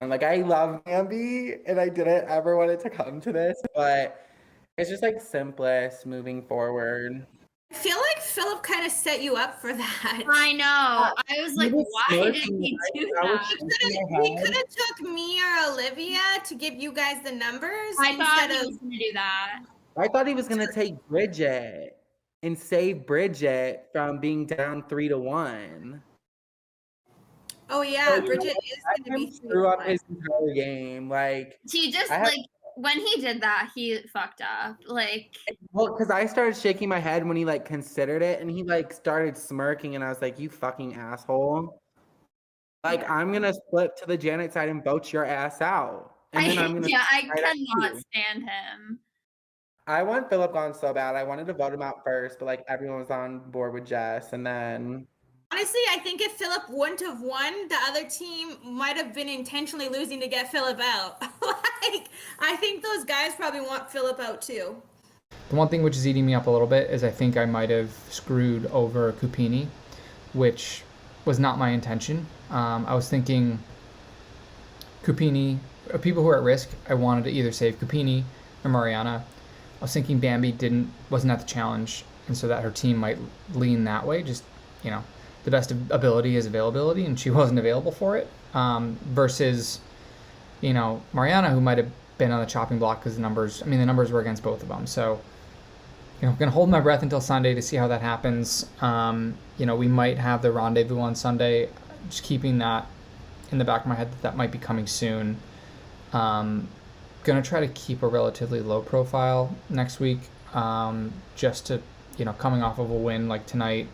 And like, I love Bambi, and I didn't ever want it to come to this, but it's just like simplest moving forward. I feel like Philip kind of set you up for that. I know. I was like, why did he do that? He could have took me or Olivia to give you guys the numbers. I thought he instead was gonna do that. I thought he was gonna take Bridget and save Bridget from being down 3-1. Oh yeah, Bridget is gonna be Screw up his entire game. Like He just I have- like when he did that, he fucked up. Like, well, because I started shaking my head when he like considered it, and he like started smirking, and I was like, "You fucking asshole!" Like I'm gonna flip to the Janet side and vote your ass out, and then I'm gonna I right at cannot you. stand him. I want Philip gone so bad. I wanted to vote him out first, but like everyone was on board with Jess, and then Honestly, I think if Philip wouldn't have won, the other team might have been intentionally losing to get Philip out. Like, I think those guys probably want Philip out too. The one thing which is eating me up a little bit is I think I might have screwed over Cupini, which was not my intention. I was thinking Cupini, people who are at risk, I wanted to either save Cupini or Mariana. I was thinking Bambi wasn't at the challenge, and so that her team might lean that way. Just, the best ability is availability, and she wasn't available for it. Versus, Mariana, who might have been on the chopping block because the numbers were against both of them. So, I'm going to hold my breath until Sunday to see how that happens. We might have the rendezvous on Sunday. Just keeping that in the back of my head that might be coming soon. Going to try to keep a relatively low profile next week. Just to, coming off of a win like tonight,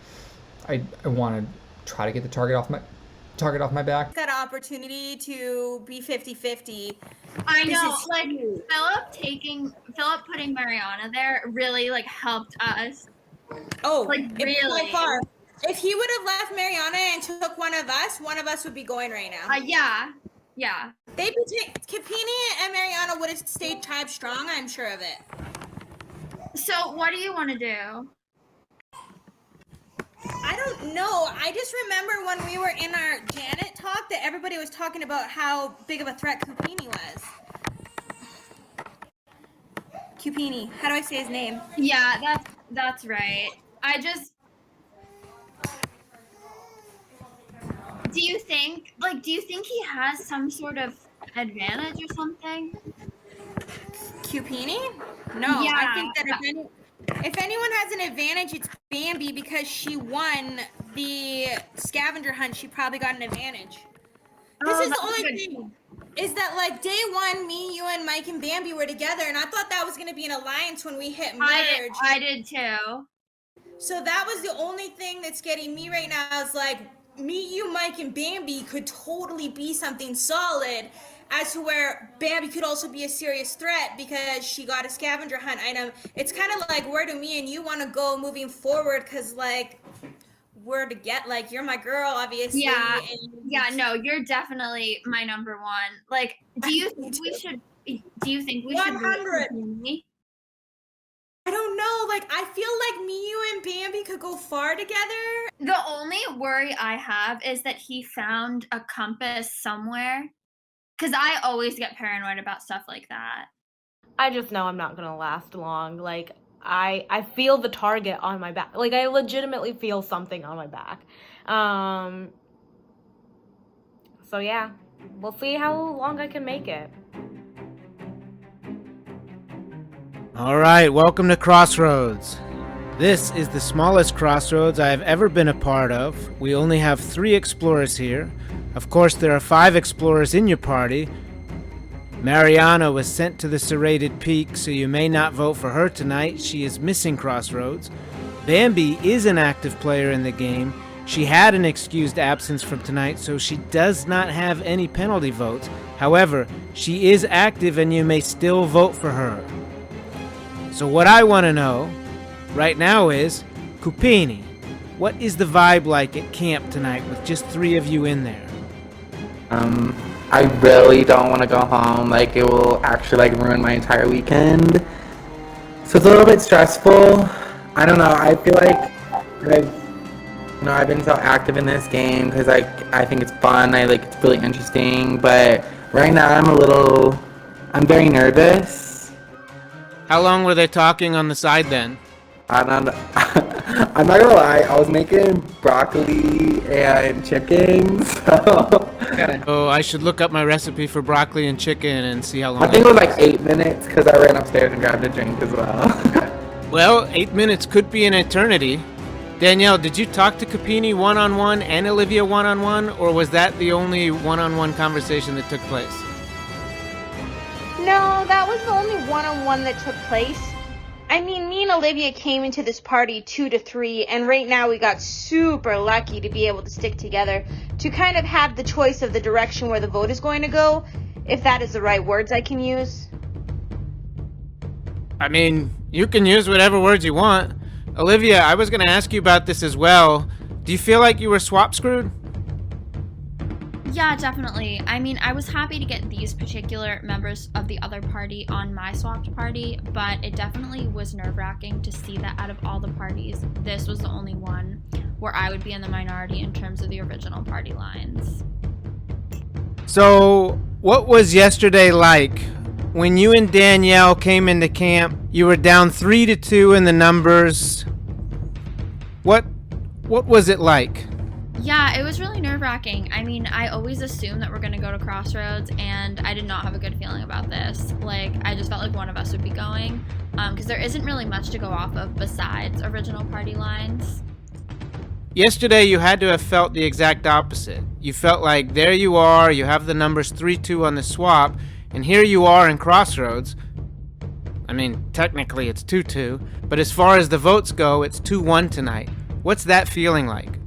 I want to try to get the target off my back. Got an opportunity to be 50-50. I This know, is like huge. Philip putting Mariana there really like helped us. Oh, like really. So far. If he would have left Mariana and took one of us would be going right now. Yeah. They'd be Capini and Mariana would have stayed tribe strong, I'm sure of it. So what do you want to do? I don't know. I just remember when we were in our Janet talk that everybody was talking about how big of a threat Cupini was. Cupini. How do I say his name? Yeah, that's right. Do you think he has some sort of advantage or something? Cupini? No, Yeah. I think that if anyone has an advantage, it's Bambi because she won the scavenger hunt. She probably got an advantage. This is the only thing. Is that like day one, me, you, and Mike and Bambi were together, and I thought that was going to be an alliance when we hit merge. I did too. So that was the only thing that's getting me right now is like me, you, Mike, and Bambi could totally be something solid as to where Bambi could also be a serious threat because she got a scavenger hunt item. It's kind of like where do me and you want to go moving forward because like we're to get like you're my girl obviously. Yeah, no, you're definitely my number one. Like, do you think we should 100. I don't know, like I feel like me, you, and Bambi could go far together. The only worry I have is that he found a compass somewhere. Because I always get paranoid about stuff like that. I just know I'm not gonna last long. Like I feel the target on my back. Like I legitimately feel something on my back. So yeah, we'll see how long I can make it. All right, welcome to Crossroads. This is the smallest Crossroads I have ever been a part of. We only have 3 explorers here. Of course, there are 5 explorers in your party. Mariana was sent to the Serrated Peak, so you may not vote for her tonight. She is missing Crossroads. Bambi is an active player in the game. She had an excused absence from tonight, so she does not have any penalty votes. However, she is active and you may still vote for her. So what I want to know right now is, Cupini, what is the vibe like at camp tonight with just 3 of you in there? I really don't want to go home. Like, it will actually, like, ruin my entire weekend. So it's a little bit stressful. I don't know. I feel like I've been so active in this game because, like, I think it's fun. It's really interesting. But right now I'm very nervous. How long were they talking on the side then? I don't know. I'm not gonna lie, I was making broccoli and chicken, so... Oh, I should look up my recipe for broccoli and chicken and see how long. I think it was like 8 minutes because I ran upstairs and grabbed a drink as well. Well, 8 minutes could be an eternity. Danielle, did you talk to Capini one-on-one and Olivia one-on-one, or was that the only one-on-one conversation that took place? No, that was the only one-on-one that took place. I mean, me and Olivia came into this party 2 to 3, and right now we got super lucky to be able to stick together to kind of have the choice of the direction where the vote is going to go, if that is the right words I can use. I mean, you can use whatever words you want. Olivia, I was going to ask you about this as well. Do you feel like you were swap screwed? Yeah, definitely. I mean, I was happy to get these particular members of the other party on my swapped party, but it definitely was nerve-wracking to see that out of all the parties, this was the only one where I would be in the minority in terms of the original party lines. So, what was yesterday like? When you and Danielle came into camp, you were down 3 to 2 in the numbers. What was it like? Yeah, it was really nerve-wracking. I mean, I always assumed that we're going to go to Crossroads, and I did not have a good feeling about this. Like, I just felt like one of us would be going, because there isn't really much to go off of besides original party lines. Yesterday, you had to have felt the exact opposite. You felt like there you are, you have the numbers 3-2 on the swap, and here you are in Crossroads. I mean, technically it's 2-2, but as far as the votes go, it's 2-1 tonight. What's that feeling like?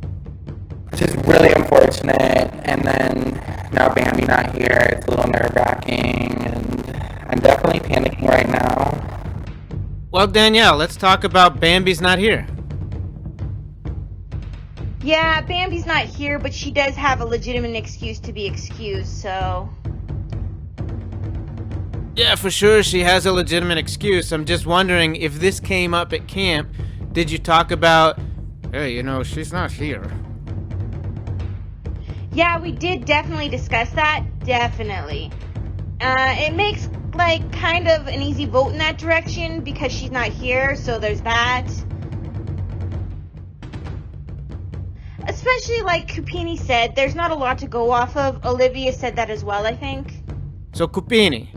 It's just really unfortunate, and then now Bambi not here, it's a little nerve-wracking, and I'm definitely panicking right now. Well, Danielle, let's talk about Bambi's not here. Yeah, Bambi's not here, but she does have a legitimate excuse to be excused, so... Yeah, for sure she has a legitimate excuse. I'm just wondering if this came up at camp, did you talk about, hey, you know, she's not here? Yeah, we did definitely discuss that. Definitely. It makes, like, kind of an easy vote in that direction because she's not here, so there's that. Especially, like Cupini said, there's not a lot to go off of. Olivia said that as well, I think. So, Cupini,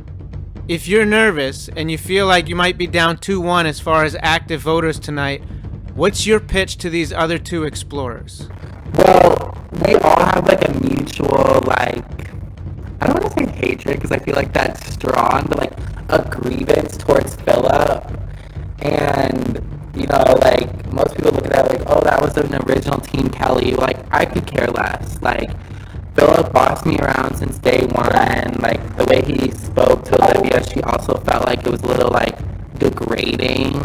if you're nervous and you feel like you might be down 2-1 as far as active voters tonight, what's your pitch to these other 2 explorers? Well, we all have like a mutual, like, I don't want to say hatred because I feel like that's strong, but like a grievance towards Philip. And, you know, like most people look at that like, oh, that was an original Team Kelly. Like, I could care less. Like, Philip bossed me around since day one. Like, the way he spoke to Olivia, she also felt like it was a little like degrading.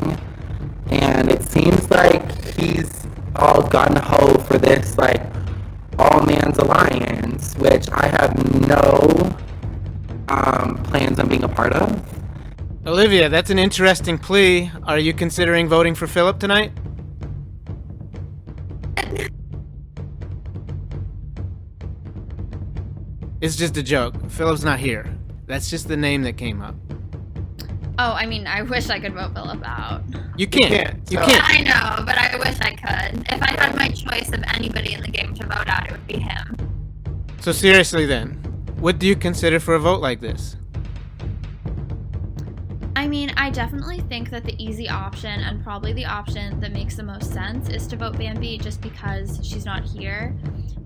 And it seems like he's all gung-ho for this, like, all-man's alliance, which I have no plans on being a part of. Olivia, that's an interesting plea. Are you considering voting for Philip tonight? It's just a joke. Philip's not here. That's just the name that came up. Oh, I mean, I wish I could vote Philip out. You can't. You Yeah, can't. I know, but I wish I could. If I had my choice of anybody in the game to vote out, it would be him. So seriously then, what do you consider for a vote like this? I mean, I definitely think that the easy option, and probably the option that makes the most sense, is to vote Bambi just because she's not here.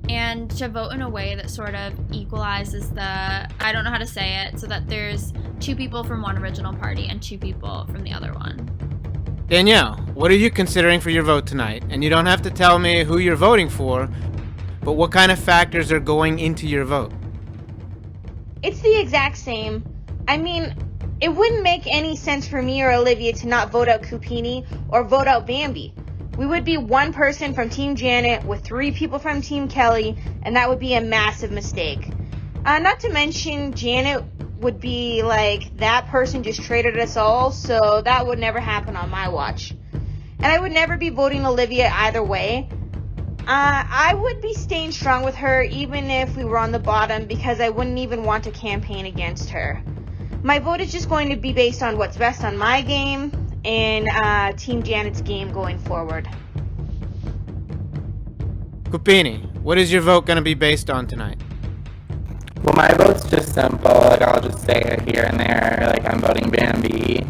And to vote in a way that sort of equalizes the, I don't know how to say it, so that there's 2 people from one original party and 2 people from the other one. Danielle, what are you considering for your vote tonight? And you don't have to tell me who you're voting for, but what kind of factors are going into your vote? It's the exact same. I mean, it wouldn't make any sense for me or Olivia to not vote out Cupini or vote out Bambi. We would be 1 person from Team Janet with 3 people from Team Kelly, and that would be a massive mistake. Not to mention, Janet would be like, that person just traded us all, so that would never happen on my watch. And I would never be voting Olivia either way. I would be staying strong with her even if we were on the bottom because I wouldn't even want to campaign against her. My vote is just going to be based on what's best on my game and Team Janet's game going forward. Kupini, what is your vote going to be based on tonight? Well, my vote's just simple. Like, I'll just say it here and there. Like, I'm voting Bambi.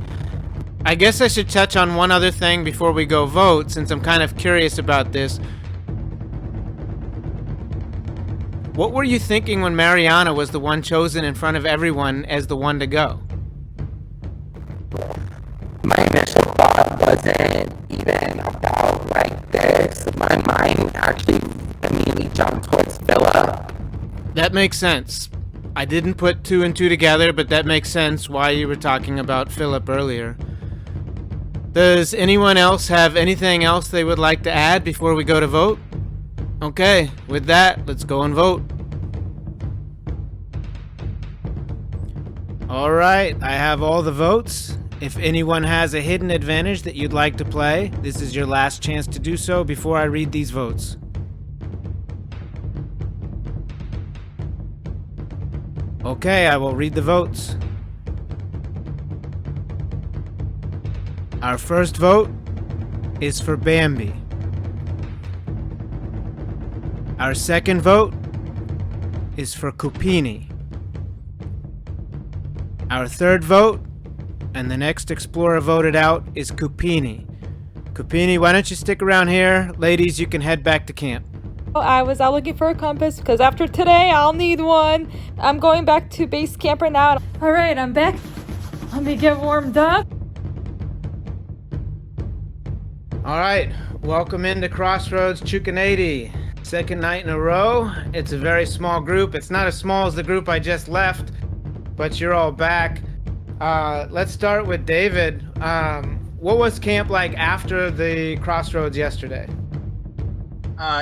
I guess I should touch on one other thing before we go vote, since I'm kind of curious about this. What were you thinking when Mariana was the one chosen in front of everyone as the one to go? My initial thought wasn't even about, like, this. My mind actually immediately jumped towards Philip. That makes sense. I didn't put two and two together, but that makes sense why you were talking about Philip earlier. Does anyone else have anything else they would like to add before we go to vote? Okay, with that, let's go and vote. All right, I have all the votes. If anyone has a hidden advantage that you'd like to play, this is your last chance to do so before I read these votes. Okay, I will read the votes. Our first vote is for Bambi. Our second vote is for Kupini. Our third vote, and the next explorer voted out, is Kupini. Kupini, why don't you stick around here? Ladies, you can head back to camp. I was out looking for a compass because after today I'll need one. I'm going back to base camp right now. All right, I'm back. Let me get warmed up. All right, welcome into Crossroads Canadia. Second night in a row. It's a very small group. It's not as small as the group I just left, but you're all back. Let's start with David. What was camp like after the Crossroads yesterday?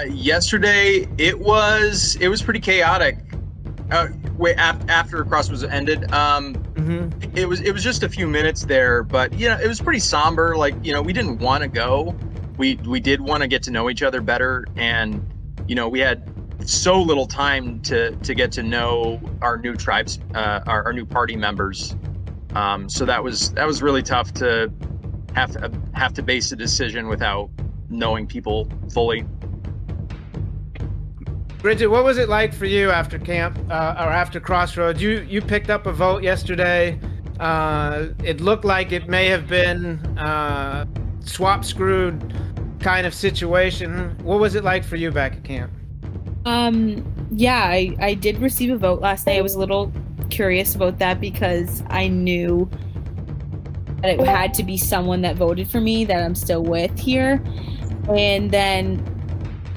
Yesterday it was pretty chaotic. After Crossroads ended, it was just a few minutes there, but it was pretty somber. Like, we didn't want to go. We did want to get to know each other better, and we had so little time to get to know our new tribes, our new party members. So that was really tough to have to base a decision without knowing people fully. Bridget, what was it like for you after camp, or after Crossroads? You picked up a vote yesterday. It looked like it may have been swap screwed kind of situation. What was it like for you back at camp? Yeah, I did receive a vote last night. I was a little curious about that because I knew that it had to be someone that voted for me that I'm still with here. And then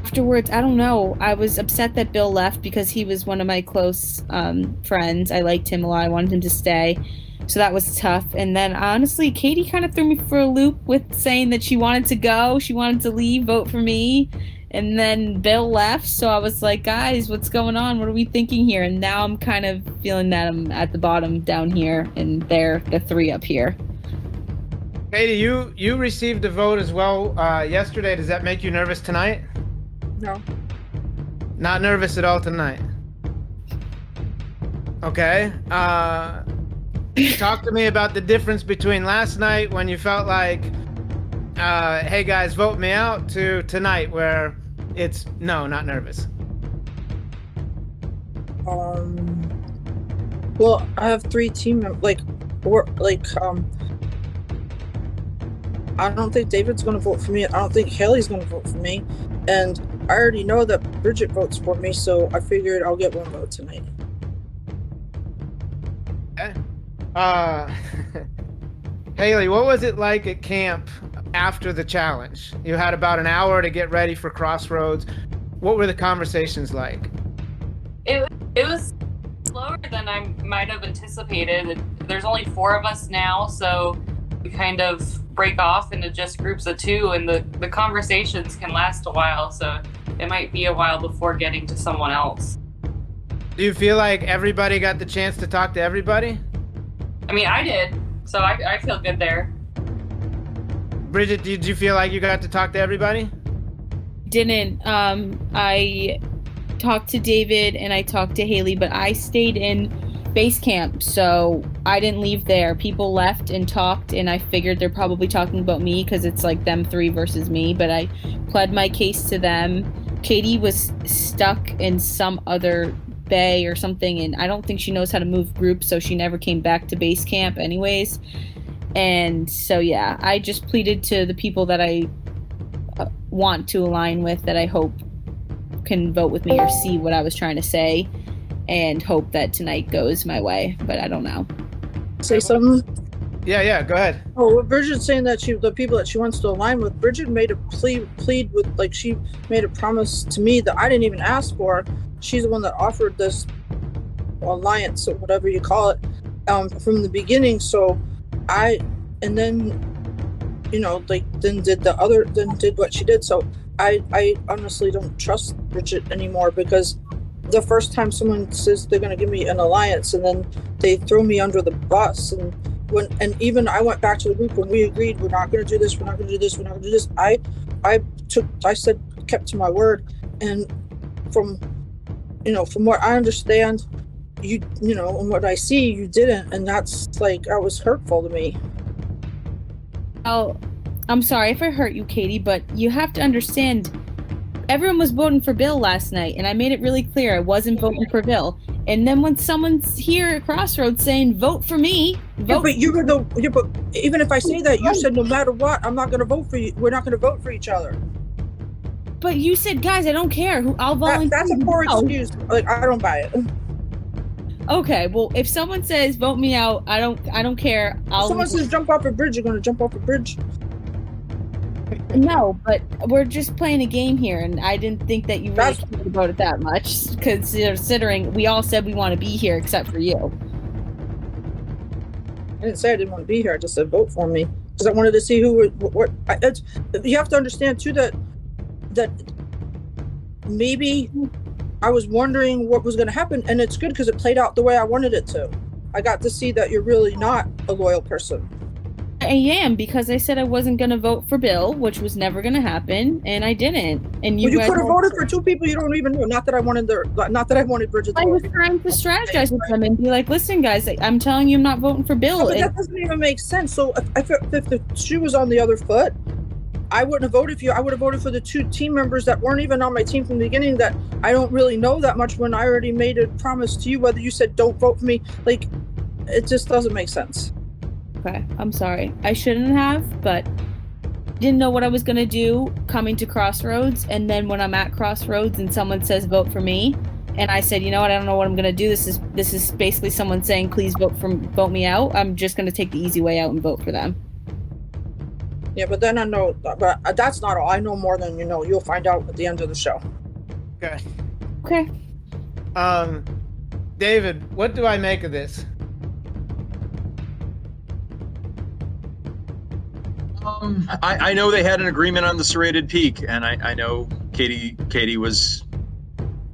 afterwards, I don't know, I was upset that Bill left because he was one of my close friends. I liked him a lot. I wanted him to stay. So that was tough. And then honestly, Katie kind of threw me for a loop with saying that she wanted to go. She wanted to leave, vote for me. And then Bill left. So I was like, guys, what's going on? What are we thinking here? And now I'm kind of feeling that I'm at the bottom down here and they're the three up here. Katie, you received a vote as well yesterday. Does that make you nervous tonight? No. Not nervous at all tonight. Okay. Talk to me about the difference between last night when you felt like, hey guys, vote me out, to tonight where it's, no, not nervous. Well, I have 3 team members, I don't think David's going to vote for me. I don't think Haley's going to vote for me. And I already know that Bridget votes for me, so I figured I'll get 1 vote tonight. Okay. Haley, what was it like at camp after the challenge? You had about an hour to get ready for Crossroads. What were the conversations like? It was slower than I might have anticipated. There's only 4 of us now, so we kind of break off into just groups of 2, and the conversations can last a while, so it might be a while before getting to someone else. Do you feel like everybody got the chance to talk to everybody? I mean, I did, so I feel good there. Bridget, did you feel like you got to talk to everybody? Didn't. I talked to David and I talked to Haley, but I stayed in base camp, so I didn't leave there. People left and talked, and I figured they're probably talking about me because it's like them 3 versus me, but I pled my case to them, Katie was stuck in some other bay or something, and I don't think she knows how to move groups, so she never came back to base camp anyways. And so, yeah, I just pleaded to the people that I want to align with, that I hope can vote with me or see what I was trying to say, and hope that tonight goes my way, but I don't know. Say something? Yeah, go ahead. Oh, Bridget's saying that the people that she wants to align with, Bridget made a plead with, like, she made a promise to me that I didn't even ask for. She's the one that offered this alliance, or whatever you call it, from the beginning. So and then, you know, like, then did what she did. So I honestly don't trust Bridget anymore, because the first time someone says they're going to give me an alliance and then they throw me under the bus, and even I went back to the group when we agreed we're not going to do this, we're not going to do this, we're not going to do this. I kept to my word, and from what I understand, you know, and what I see, you didn't, and that's like, that was hurtful to me. Oh, I'm sorry if I hurt you, Katie, but you have to understand, everyone was voting for Bill last night, and I made it really clear I wasn't voting for Bill. And then when someone's here at Crossroads saying, vote for me, vote. Yeah, but even if I say that, you said no matter what, I'm not going to vote for you. We're not going to vote for each other. But you said, guys, I don't care who I'll volunteer. That's a poor excuse. Like, I don't buy it. Okay, well, if someone says vote me out, I don't care. If someone says jump off a bridge, you're going to jump off a bridge. No, but we're just playing a game here, and I didn't think that you really cared about it that much, considering we all said we want to be here except for you. I didn't say I didn't want to be here. I just said vote for me, because I wanted to see who would. You have to understand too that maybe I was wondering what was going to happen, and it's good because it played out the way I wanted it to. I got to see that you're really not a loyal person. I am, because I said I wasn't going to vote for Bill, which was never going to happen, and I didn't. And you could have voted for two people you don't even know. Not that I wanted Bridget to I was trying to strategize with them and be like, listen, guys, I'm telling you I'm not voting for Bill. No, but that doesn't even make sense. So if the shoe was on the other foot, I wouldn't have voted for you. I would have voted for the two team members that weren't even on my team from the beginning, that I don't really know that much, when I already made a promise to you, whether you said don't vote for me. Like, it just doesn't make sense. Okay, I'm sorry. I shouldn't have, but didn't know what I was going to do coming to Crossroads. And then when I'm at Crossroads and someone says vote for me, and I said, you know what, I don't know what I'm going to do. This is basically someone saying, please vote me out. I'm just going to take the easy way out and vote for them. Yeah, but then I know, but that's not all. I know more than you know. You'll find out at the end of the show. Okay. Okay. David, what do I make of this? I know they had an agreement on the Serrated Peak, and I know Katie was,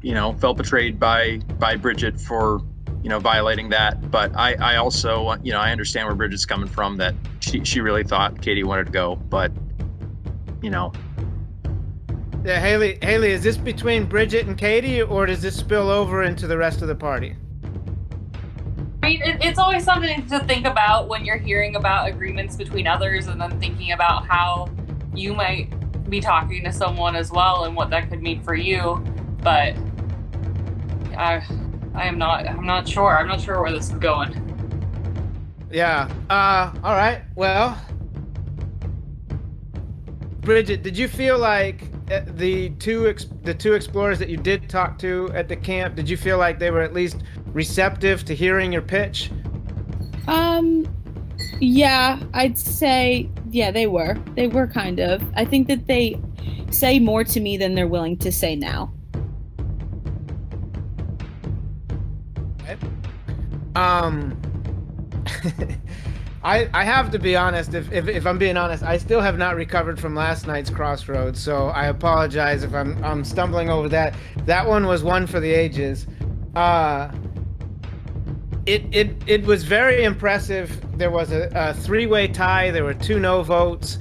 felt betrayed by Bridget for, violating that. But I also, I understand where Bridget's coming from, that she really thought Katie wanted to go, but, Yeah, Haley, is this between Bridget and Katie, or does this spill over into the rest of the party? I mean, it's always something to think about when you're hearing about agreements between others, and then thinking about how you might be talking to someone as well and what that could mean for you. But I'm not sure. I'm not sure where this is going. Yeah. All right. Well, Bridget, did you feel like the two explorers that you did talk to at the camp, did you feel like they were at least receptive to hearing your pitch? Yeah, I'd say, yeah, they were. They were kind of. I think that they say more to me than they're willing to say now. Okay. I have to be honest, if I'm being honest, I still have not recovered from last night's Crossroads, so I apologize if I'm stumbling over that. That one was one for the ages. It was very impressive. There was a three-way tie. There were 2 no votes.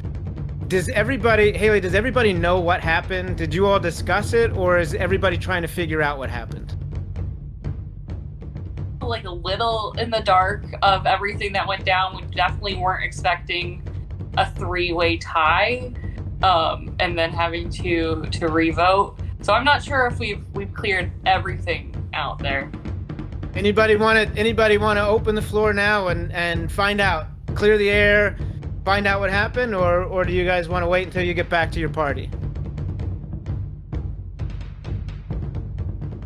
Haley, does everybody know what happened? Did you all discuss it, or is everybody trying to figure out what happened? Like a little in the dark of everything that went down. We definitely weren't expecting a 3-way tie, and then having to revote. So I'm not sure if we've cleared everything out there. Anybody want to open the floor now and find out, clear the air, find out what happened, or do you guys want to wait until you get back to your party?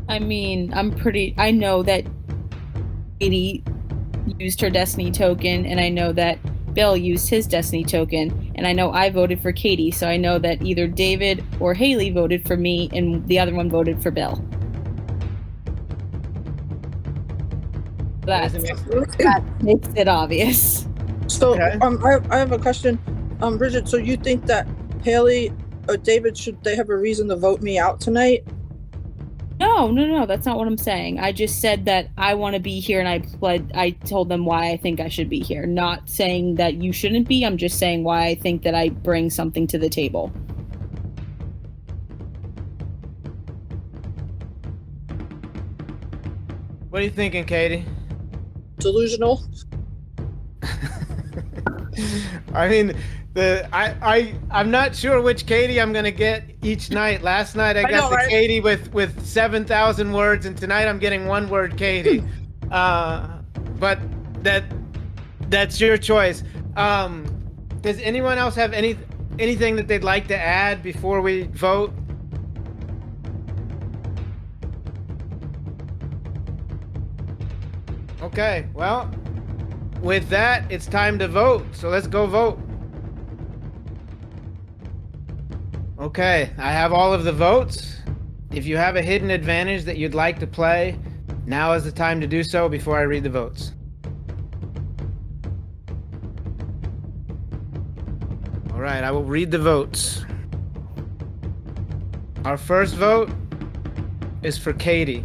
I mean, I know that Katie used her Destiny token, and I know that Bill used his Destiny token, and I know I voted for Katie, so I know that either David or Haley voted for me, and the other one voted for Bill. That makes it obvious. So, I have a question. Bridget, so you think that Haley or David, should they have a reason to vote me out tonight? No, that's not what I'm saying. I just said that I want to be here, and I told them why I think I should be here. Not saying that you shouldn't be, I'm just saying why I think that I bring something to the table. What are you thinking, Katie? Delusional. I mean, I'm not sure which Katie I'm gonna get each night. Last night I got the Katie with 7,000 words, and tonight I'm getting 1 word Katie. But that's your choice. Does anyone else have anything that they'd like to add before we vote? Okay, well, with that, it's time to vote. So let's go vote. Okay, I have all of the votes. If you have a hidden advantage that you'd like to play, now is the time to do so before I read the votes. All right, I will read the votes. Our first vote is for Katie.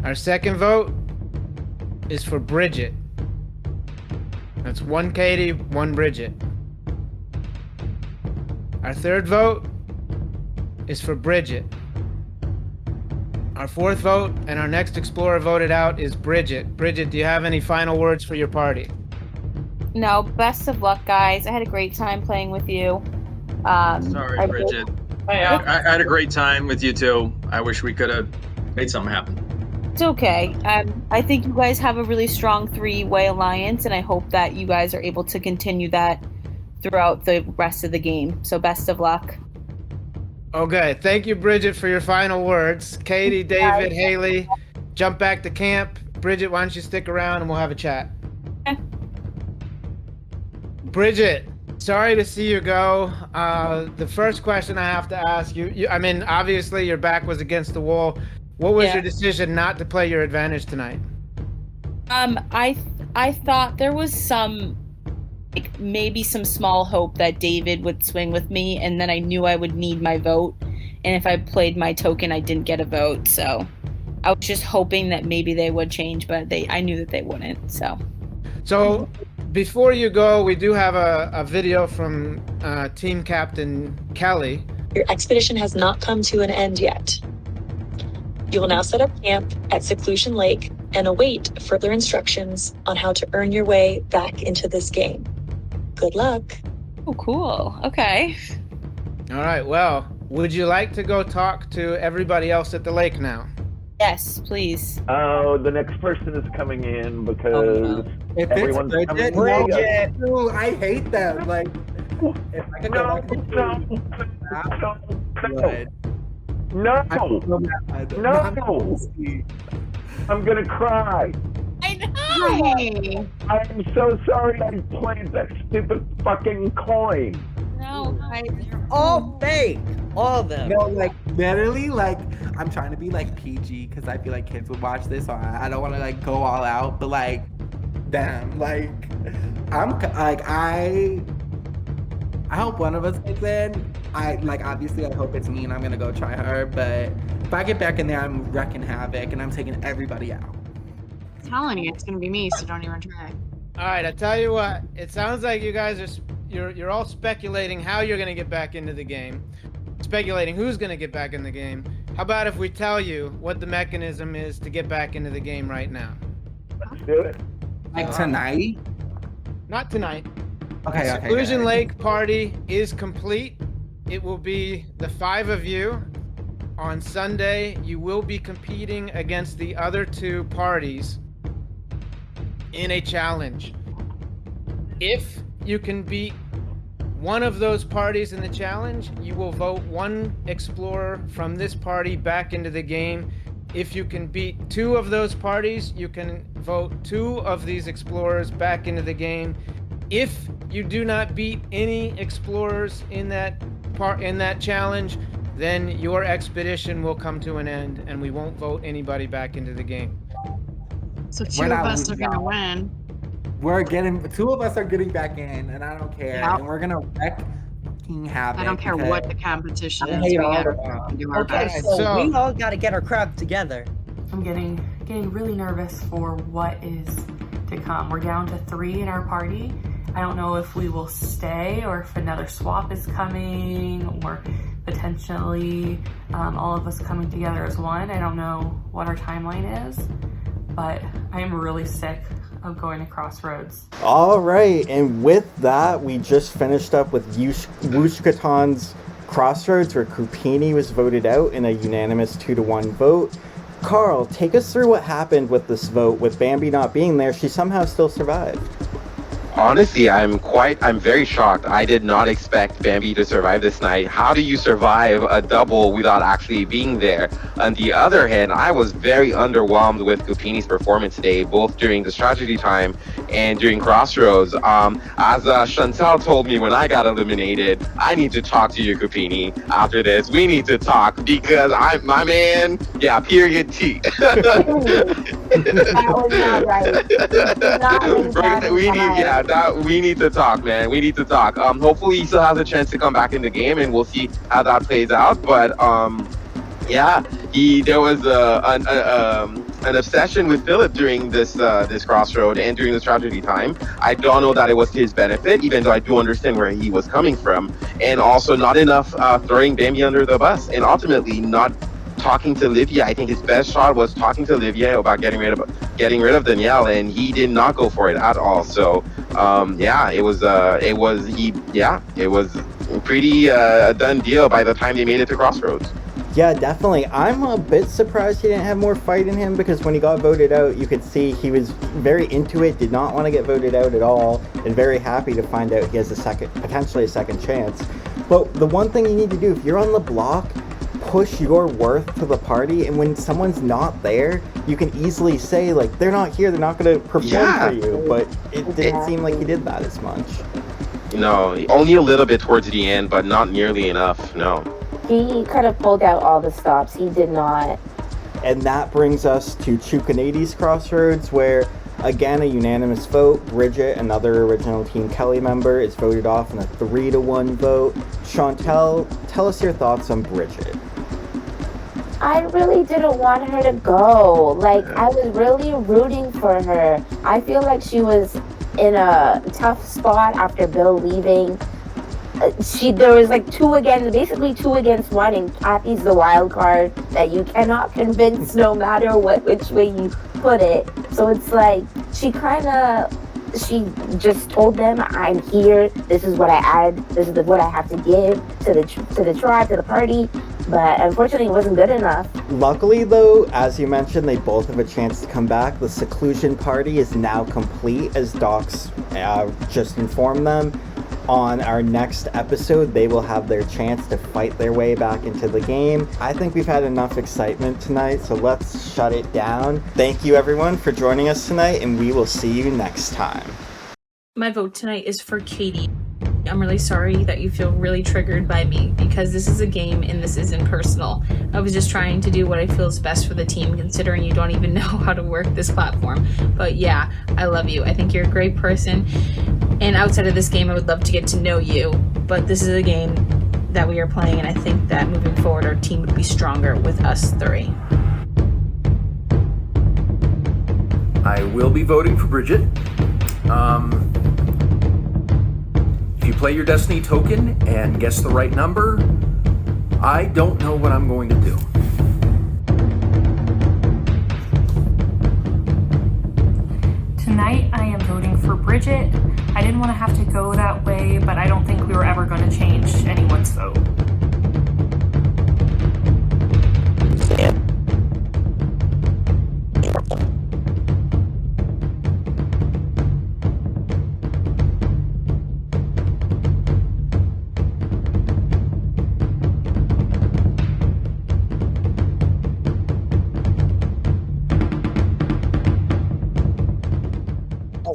Our second vote is for Bridget. That's 1 Katie, 1 Bridget. Our third vote is for Bridget. Our fourth vote and our next explorer voted out is Bridget. Bridget, do you have any final words for your party? No, best of luck, guys. I had a great time playing with you. Sorry, Bridget. I had a great time with you too. I wish we could have made something happen. It's okay. I think you guys have a really strong 3-way alliance, and I hope that you guys are able to continue that throughout the rest of the game. So best of luck. Okay, thank you, Bridget, for your final words. Katie, David, Haley, jump back to camp. Bridget, why don't you stick around and we'll have a chat. Okay. Bridget, sorry to see you go. The first question I have to ask you, I mean, obviously your back was against the wall. What was your decision not to play your advantage tonight? I thought there was some, like, maybe some small hope that David would swing with me, and then I knew I would need my vote, and if I played my token, I didn't get a vote, so I was just hoping that maybe they would change, but I knew that they wouldn't, so. So, before you go, we do have a video from Team Captain Kelly. Your expedition has not come to an end yet. You will now set up camp at Seclusion Lake and await further instructions on how to earn your way back into this game. Good luck. Oh, cool. Okay. All right, well, would you like to go talk to everybody else at the lake now? Yes, please. Oh, the next person is coming in because everyone's coming Bridget, ooh, I hate them. Like, if I could go back No, I'm gonna cry. I know. I'm so sorry I played that stupid fucking coin. No, all fake. All of them. No, like, literally, like, I'm trying to be, like, PG because I feel like kids would watch this, so I don't want to, like, go all out, but, like, damn, like, I hope one of us gets in. Obviously, I hope it's me, and I'm gonna go try her, but if I get back in there, I'm wrecking havoc, and I'm taking everybody out. I'm telling you, it's gonna be me, so don't even try. All right, I tell you what, it sounds like you guys you're all speculating how you're gonna get back into the game, speculating who's gonna get back in the game. How about if we tell you what the mechanism is to get back into the game right now? Let's do it. Like tonight? Not tonight. Okay, the Seclusion Lake party is complete. it will be the 5 of you. On Sunday, you will be competing against the other 2 parties in a challenge. If you can beat one of those parties in the challenge, you will vote 1 explorer from this party back into the game. If you can beat 2 of those parties, you can vote 2 of these explorers back into the game. If you do not beat any explorers in that challenge, then your expedition will come to an end and we won't vote anybody back into the game. So 2 of us are gonna win. We're getting 2 of us are getting back in, and I don't care. Yep. And we're gonna wreck fucking Havoc. I don't care what the competition is. hate We all gotta of them. do our Okay, best. so we all got to get our crap together. I'm getting really nervous for what is to come. We're down to 3 in our party. I don't know if we will stay or if another swap is coming or potentially all of us coming together as one. I don't know what our timeline is, but I am really sick of going to Crossroads. All right, and with that, we just finished up with Wushkaton's Crossroads, where Kupini was voted out in a unanimous 2-1 vote. Carl, take us through what happened with this vote. With Bambi not being there, she somehow still survived. Honestly, I'm very shocked. I did not expect Bambi to survive this night. How do you survive a double without actually being there? On the other hand, I was very underwhelmed with Kupini's performance today, both during the strategy time and during Crossroads. As Chantal told me when I got eliminated, I need to talk to you, Kupini. After this, we need to talk because I'm my man. Yeah, period T. That was not right. We need to talk, man. We need to talk. Hopefully he still has a chance to come back in the game, and we'll see how that plays out. But yeah, there was an obsession with Philip during this Crossroad and during the strategy time. I don't know that it was to his benefit, even though I do understand where he was coming from, and also not enough throwing Bambi under the bus, and ultimately not talking to Livia. I think his best shot was talking to Livia about getting rid of Danielle, and he did not go for it at all. So yeah, it was pretty done deal by the time they made it to Crossroads. Yeah, definitely. I'm a bit surprised he didn't have more fight in him, because when he got voted out, you could see he was very into it, did not want to get voted out at all, and very happy to find out he has potentially a second chance. But the one thing you need to do, if you're on the block, push your worth to the party, and when someone's not there, you can easily say, like, they're not here, they're not going to perform for you, but it didn't seem like he did that as much. No, only a little bit towards the end, but not nearly enough, no. He could have pulled out all the stops. He did not. And that brings us to Canadia's Crossroads, where, again, a unanimous vote. Bridget, another original Team Kelly member, is voted off in a 3-1 vote. Chantal, tell us your thoughts on Bridget. I really didn't want her to go. Like, I was really rooting for her. I feel like she was in a tough spot after Bill leaving. There was like basically 2 against 1, and Kathy's the wild card that you cannot convince no matter which way you put it. So it's like she just told them, I'm here, this is what I add, this is what I have to give to the tribe, to the party. But unfortunately, it wasn't good enough. Luckily, though, as you mentioned, they both have a chance to come back. The seclusion party is now complete, as Docs just informed them. On our next episode, they will have their chance to fight their way back into the game. I think we've had enough excitement tonight, so let's shut it down. Thank you, everyone, for joining us tonight, and we will see you next time. My vote tonight is for Katie. I'm really sorry that you feel really triggered by me, because this is a game and this isn't personal. I was just trying to do what I feel is best for the team, considering you don't even know how to work this platform. But yeah, I love you. I think you're a great person. And outside of this game, I would love to get to know you. But this is a game that we are playing, and I think that moving forward, our team would be stronger with us 3. I will be voting for Bridget. If you play your Destiny token and guess the right number, I don't know what I'm going to do. Tonight I am voting for Bridget. I didn't want to have to go that way, but I don't think we were ever going to change anyone's vote.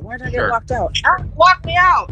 Why did I get Sure. locked out? Lock me out!